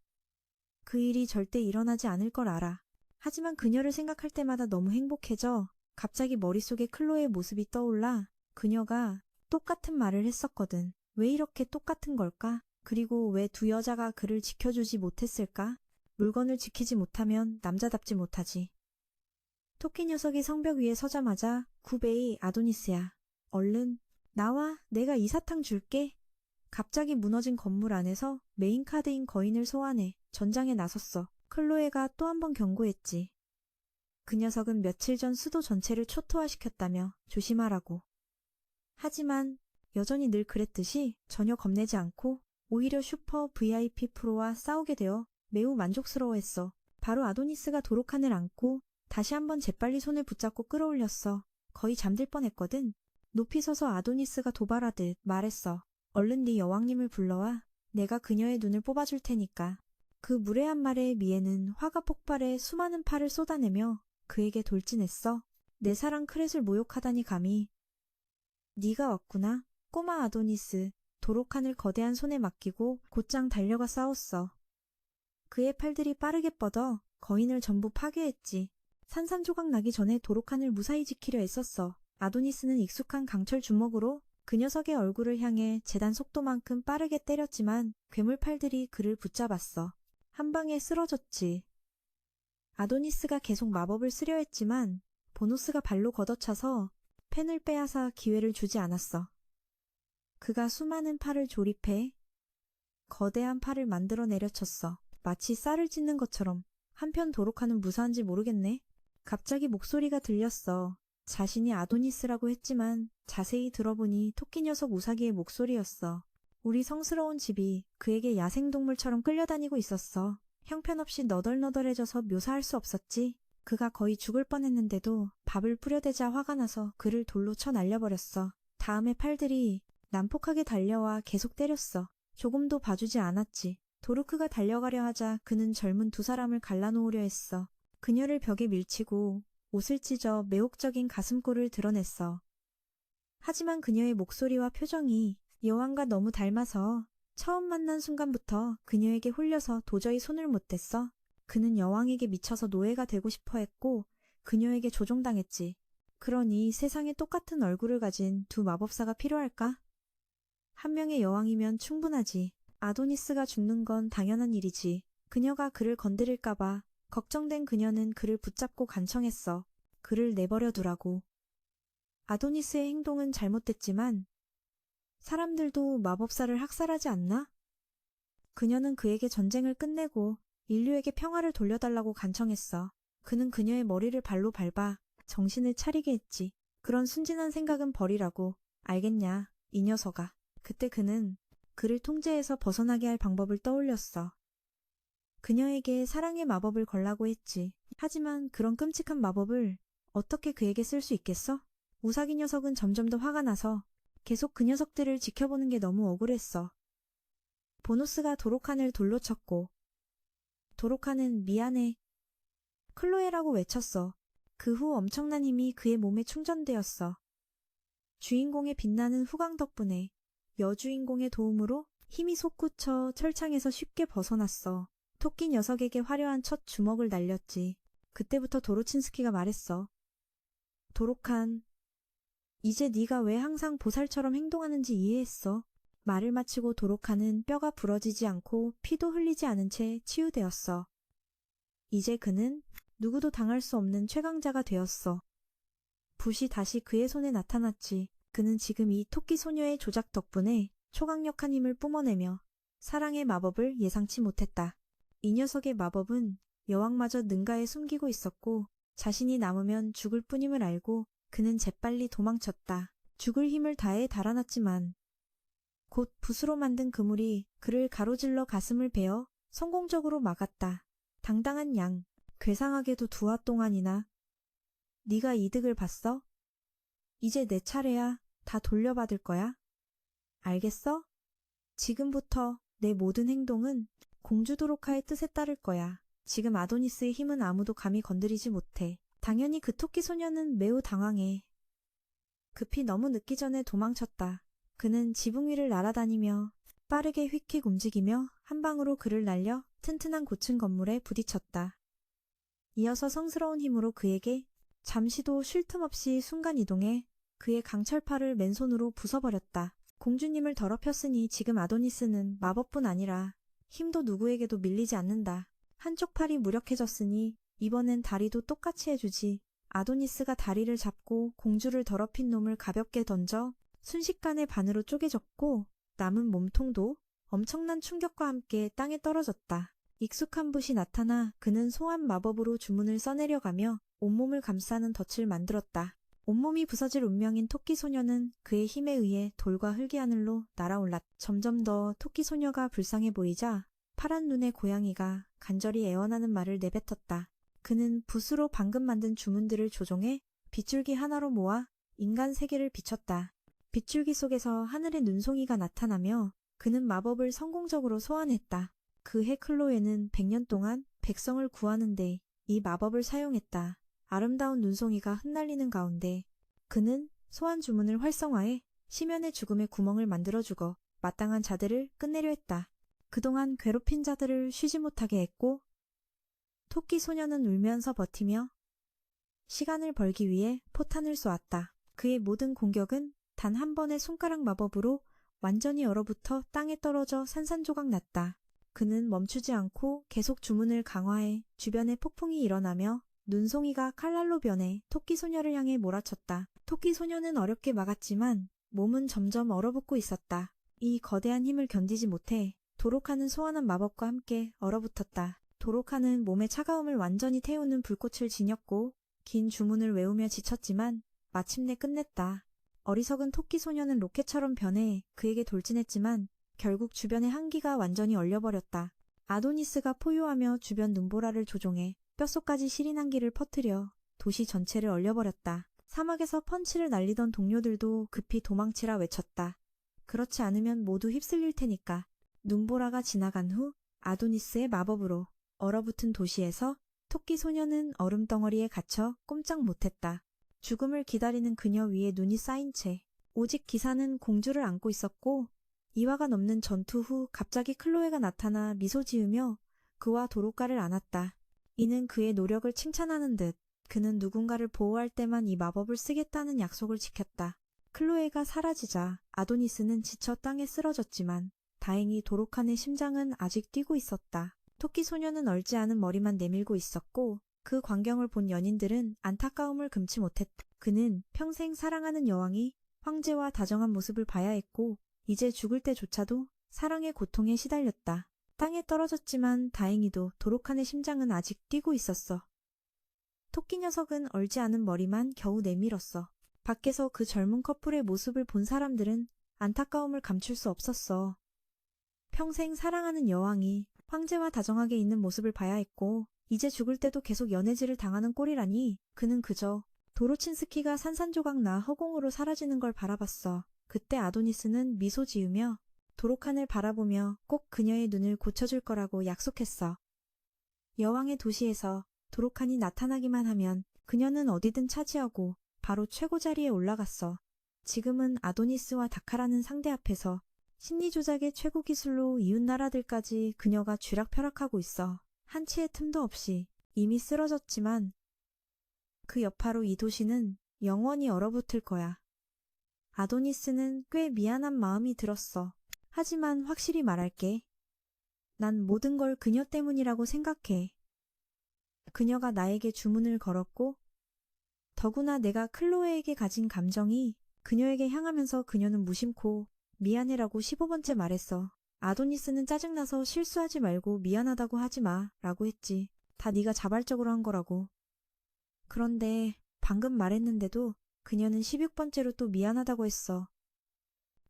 그 일이 절대 일어나지 않을 걸 알아. 하지만 그녀를 생각할 때마다 너무 행복해져. 갑자기 머릿속에 클로에의 모습이 떠올라 그녀가 똑같은 말을 했었거든. 왜 이렇게 똑같은 걸까? 그리고 왜 두 여자가 그를 지켜주지 못했을까? 물건을 지키지 못하면 남자답지 못하지. 토끼 녀석이 성벽 위에 서자마자 구베이 아도니스야. 얼른 나와. 내가 이 사탕 줄게. 갑자기 무너진 건물 안에서 메인 카드인 거인을 소환해 전장에 나섰어. 클로에가 또 한 번 경고했지. 그 녀석은 며칠 전 수도 전체를 초토화시켰다며 조심하라고. 하지만 여전히 늘 그랬듯이 전혀 겁내지 않고 오히려 슈퍼 VIP 프로와 싸우게 되어 매우 만족스러워했어. 바로 아도니스가 도로칸을 안고 다시 한번 재빨리 손을 붙잡고 끌어올렸어. 거의 잠들 뻔했거든. 높이 서서 아도니스가 도발하듯 말했어. 얼른 네 여왕님을 불러와. 내가 그녀의 눈을 뽑아줄 테니까. 그 무례한 말에 미에는 화가 폭발해 수많은 팔을 쏟아내며 그에게 돌진했어. 내 사랑 크렛을 모욕하다니 감히. 네가 왔구나. 꼬마 아도니스. 도로칸을 거대한 손에 맡기고 곧장 달려가 싸웠어. 그의 팔들이 빠르게 뻗어 거인을 전부 파괴했지. 산산조각 나기 전에 도로칸을 무사히 지키려 애썼어. 아도니스는 익숙한 강철 주먹으로 그 녀석의 얼굴을 향해 재단 속도만큼 빠르게 때렸지만 괴물 팔들이 그를 붙잡았어. 한 방에 쓰러졌지. 아도니스가 계속 마법을 쓰려 했지만 보노스가 발로 걷어차서 펜을 빼앗아 기회를 주지 않았어. 그가 수많은 팔을 조립해 거대한 팔을 만들어 내려쳤어. 마치 쌀을 찢는 것처럼. 한편 도로칸은 무사한지 모르겠네. 갑자기 목소리가 들렸어. 자신이 아도니스라고 했지만 자세히 들어보니 토끼 녀석 우사기의 목소리였어. 우리 성스러운 집이 그에게 야생동물처럼 끌려다니고 있었어. 형편없이 너덜너덜해져서 묘사할 수 없었지. 그가 거의 죽을 뻔했는데도 밥을 뿌려대자 화가 나서 그를 돌로 쳐 날려버렸어. 다음에 팔들이 난폭하게 달려와 계속 때렸어. 조금도 봐주지 않았지. 도르크가 달려가려 하자 그는 젊은 두 사람을 갈라놓으려 했어. 그녀를 벽에 밀치고 옷을 찢어 매혹적인 가슴골을 드러냈어. 하지만 그녀의 목소리와 표정이 여왕과 너무 닮아서 처음 만난 순간부터 그녀에게 홀려서 도저히 손을 못 댔어. 그는 여왕에게 미쳐서 노예가 되고 싶어 했고 그녀에게 조종당했지. 그러니 세상에 똑같은 얼굴을 가진 두 마법사가 필요할까? 한 명의 여왕이면 충분하지. 아도니스가 죽는 건 당연한 일이지. 그녀가 그를 건드릴까봐 걱정된 그녀는 그를 붙잡고 간청했어. 그를 내버려 두라고. 아도니스의 행동은 잘못됐지만 사람들도 마법사를 학살하지 않나? 그녀는 그에게 전쟁을 끝내고 인류에게 평화를 돌려달라고 간청했어. 그는 그녀의 머리를 발로 밟아 정신을 차리게 했지. 그런 순진한 생각은 버리라고. 알겠냐, 이 녀석아. 그때 그는 그를 통제해서 벗어나게 할 방법을 떠올렸어. 그녀에게 사랑의 마법을 걸라고 했지. 하지만 그런 끔찍한 마법을 어떻게 그에게 쓸 수 있겠어? 우사기 녀석은 점점 더 화가 나서 계속 그 녀석들을 지켜보는 게 너무 억울했어. 보노스가 도로칸을 돌로 쳤고 도로칸은 미안해. 클로에라고 외쳤어. 그 후 엄청난 힘이 그의 몸에 충전되었어. 주인공의 빛나는 후광 덕분에 여주인공의 도움으로 힘이 솟구쳐 철창에서 쉽게 벗어났어. 토끼 녀석에게 화려한 첫 주먹을 날렸지. 그때부터 도로친스키가 말했어. 도로칸, 이제 네가 왜 항상 보살처럼 행동하는지 이해했어. 말을 마치고 도로칸은 뼈가 부러지지 않고 피도 흘리지 않은 채 치유되었어. 이제 그는 누구도 당할 수 없는 최강자가 되었어. 붓이 다시 그의 손에 나타났지. 그는 지금 이 토끼 소녀의 조작 덕분에 초강력한 힘을 뿜어내며 사랑의 마법을 예상치 못했다. 이 녀석의 마법은 여왕마저 능가에 숨기고 있었고 자신이 남으면 죽을 뿐임을 알고 그는 재빨리 도망쳤다. 죽을 힘을 다해 달아났지만 곧 붓으로 만든 그물이 그를 가로질러 가슴을 베어 성공적으로 막았다. 당당한 양, 괴상하게도 2화 동안이나 네가 이득을 봤어? 이제 내 차례야. 다 돌려받을 거야. 알겠어? 지금부터 내 모든 행동은 공주 도로카의 뜻에 따를 거야. 지금 아도니스의 힘은 아무도 감히 건드리지 못해. 당연히 그 토끼 소녀는 매우 당황해. 급히 너무 늦기 전에 도망쳤다. 그는 지붕 위를 날아다니며 빠르게 휙휙 움직이며 한 방으로 그를 날려 튼튼한 고층 건물에 부딪혔다. 이어서 성스러운 힘으로 그에게 잠시도 쉴 틈 없이 순간이동해 그의 강철팔을 맨손으로 부숴버렸다. 공주님을 더럽혔으니 지금 아도니스는 마법뿐 아니라 힘도 누구에게도 밀리지 않는다. 한쪽 팔이 무력해졌으니 이번엔 다리도 똑같이 해주지. 아도니스가 다리를 잡고 공주를 더럽힌 놈을 가볍게 던져 순식간에 반으로 쪼개졌고 남은 몸통도 엄청난 충격과 함께 땅에 떨어졌다. 익숙한 붓이 나타나 그는 소환 마법으로 주문을 써내려가며 온몸을 감싸는 덫을 만들었다. 온몸이 부서질 운명인 토끼 소녀는 그의 힘에 의해 돌과 흙이 하늘로 날아올랐다. 점점 더 토끼 소녀가 불쌍해 보이자 파란 눈의 고양이가 간절히 애원하는 말을 내뱉었다. 그는 붓으로 방금 만든 주문들을 조종해 빗줄기 하나로 모아 인간 세계를 비췄다. 빗줄기 속에서 하늘의 눈송이가 나타나며 그는 마법을 성공적으로 소환했다. 그해 클로에는 100년 동안 백성을 구하는데 이 마법을 사용했다. 아름다운 눈송이가 흩날리는 가운데 그는 소환 주문을 활성화해 시면의 죽음의 구멍을 만들어 주고 마땅한 자들을 끝내려 했다. 그동안 괴롭힌 자들을 쉬지 못하게 했고 토끼 소녀는 울면서 버티며 시간을 벌기 위해 포탄을 쏘았다. 그의 모든 공격은 단 한 번의 손가락 마법으로 완전히 얼어붙어 땅에 떨어져 산산조각 났다. 그는 멈추지 않고 계속 주문을 강화해 주변에 폭풍이 일어나며 눈송이가 칼날로 변해 토끼 소녀를 향해 몰아쳤다. 토끼 소녀는 어렵게 막았지만 몸은 점점 얼어붙고 있었다. 이 거대한 힘을 견디지 못해 도로카는 소환한 마법과 함께 얼어붙었다. 도로카는 몸의 차가움을 완전히 태우는 불꽃을 지녔고 긴 주문을 외우며 지쳤지만 마침내 끝냈다. 어리석은 토끼 소녀는 로켓처럼 변해 그에게 돌진했지만 결국 주변의 한기가 완전히 얼려버렸다. 아도니스가 포효하며 주변 눈보라를 조종해 뼛속까지 시린 한기를 퍼뜨려 도시 전체를 얼려버렸다. 사막에서 펀치를 날리던 동료들도 급히 도망치라 외쳤다. 그렇지 않으면 모두 휩쓸릴 테니까. 눈보라가 지나간 후 아도니스의 마법으로 얼어붙은 도시에서 토끼 소녀는 얼음 덩어리에 갇혀 꼼짝 못했다. 죽음을 기다리는 그녀 위에 눈이 쌓인 채 오직 기사는 공주를 안고 있었고 2화가 넘는 전투 후 갑자기 클로에가 나타나 미소 지으며 그와 도로가를 안았다. 이는 그의 노력을 칭찬하는 듯 그는 누군가를 보호할 때만 이 마법을 쓰겠다는 약속을 지켰다. 클로에가 사라지자 아도니스는 지쳐 땅에 쓰러졌지만 다행히 도로칸의 심장은 아직 뛰고 있었다. 토끼 소녀는 얼지 않은 머리만 내밀고 있었고 그 광경을 본 연인들은 안타까움을 금치 못했다. 그는 평생 사랑하는 여왕이 황제와 다정한 모습을 봐야 했고 이제 죽을 때조차도 사랑의 고통에 시달렸다. 땅에 떨어졌지만 다행히도 도로칸의 심장은 아직 뛰고 있었어. 토끼 녀석은 얼지 않은 머리만 겨우 내밀었어. 밖에서 그 젊은 커플의 모습을 본 사람들은 안타까움을 감출 수 없었어. 평생 사랑하는 여왕이 황제와 다정하게 있는 모습을 봐야 했고 이제 죽을 때도 계속 연애질을 당하는 꼴이라니 그는 그저 도로친스키가 산산조각 나 허공으로 사라지는 걸 바라봤어. 그때 아도니스는 미소 지으며 도로칸을 바라보며 꼭 그녀의 눈을 고쳐줄 거라고 약속했어. 여왕의 도시에서 도로칸이 나타나기만 하면 그녀는 어디든 차지하고 바로 최고 자리에 올라갔어. 지금은 아도니스와 다카라는 상대 앞에서 심리조작의 최고 기술로 이웃 나라들까지 그녀가 쥐락펴락하고 있어. 한치의 틈도 없이 이미 쓰러졌지만 그 여파로 이 도시는 영원히 얼어붙을 거야. 아도니스는 꽤 미안한 마음이 들었어. 하지만 확실히 말할게. 난 모든 걸 그녀 때문이라고 생각해. 그녀가 나에게 주문을 걸었고 더구나 내가 클로에에게 가진 감정이 그녀에게 향하면서 그녀는 무심코 미안해라고 15번째 말했어. 아도니스는 짜증나서 실수하지 말고 미안하다고 하지 마 라고 했지. 다 네가 자발적으로 한 거라고. 그런데 방금 말했는데도 그녀는 16번째로 또 미안하다고 했어.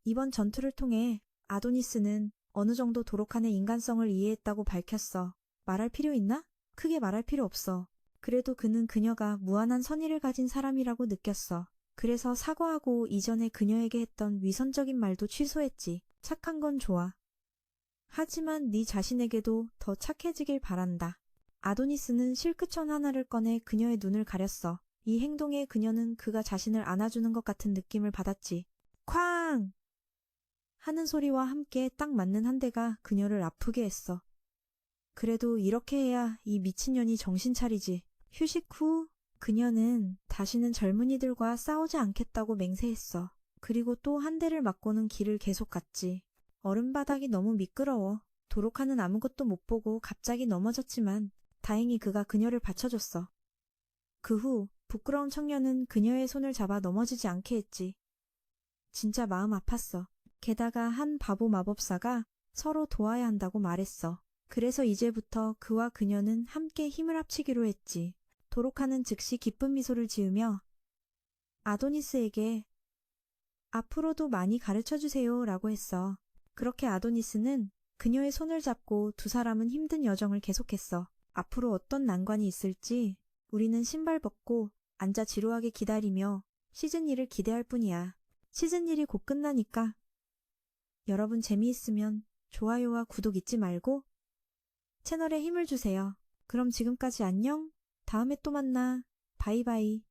이번 전투를 통해 아도니스는 어느 정도 도록한의 인간성을 이해했다고 밝혔어. 말할 필요 있나? 크게 말할 필요 없어. 그래도 그는 그녀가 무한한 선의를 가진 사람이라고 느꼈어. 그래서 사과하고 이전에 그녀에게 했던 위선적인 말도 취소했지. 착한 건 좋아. 하지만 네 자신에게도 더 착해지길 바란다. 아도니스는 실크천 하나를 꺼내 그녀의 눈을 가렸어. 이 행동에 그녀는 그가 자신을 안아주는 것 같은 느낌을 받았지. 쾅! 하는 소리와 함께 딱 맞는 한 대가 그녀를 아프게 했어. 그래도 이렇게 해야 이 미친년이 정신 차리지. 휴식 후 그녀는 다시는 젊은이들과 싸우지 않겠다고 맹세했어. 그리고 또 한 대를 맞고는 길을 계속 갔지. 얼음바닥이 너무 미끄러워. 도로카는 아무것도 못 보고 갑자기 넘어졌지만 다행히 그가 그녀를 받쳐줬어. 그 후 부끄러운 청년은 그녀의 손을 잡아 넘어지지 않게 했지. 진짜 마음 아팠어. 게다가 한 바보 마법사가 서로 도와야 한다고 말했어. 그래서 이제부터 그와 그녀는 함께 힘을 합치기로 했지. 도로카는 즉시 기쁜 미소를 지으며 아도니스에게 앞으로도 많이 가르쳐주세요 라고 했어. 그렇게 아도니스는 그녀의 손을 잡고 두 사람은 힘든 여정을 계속했어. 앞으로 어떤 난관이 있을지 우리는 신발 벗고 앉아 지루하게 기다리며 시즌 2를 기대할 뿐이야. 시즌 1이 곧 끝나니까 여러분 재미있으면 좋아요와 구독 잊지 말고 채널에 힘을 주세요. 그럼 지금까지 안녕. 다음에 또 만나. 바이바이.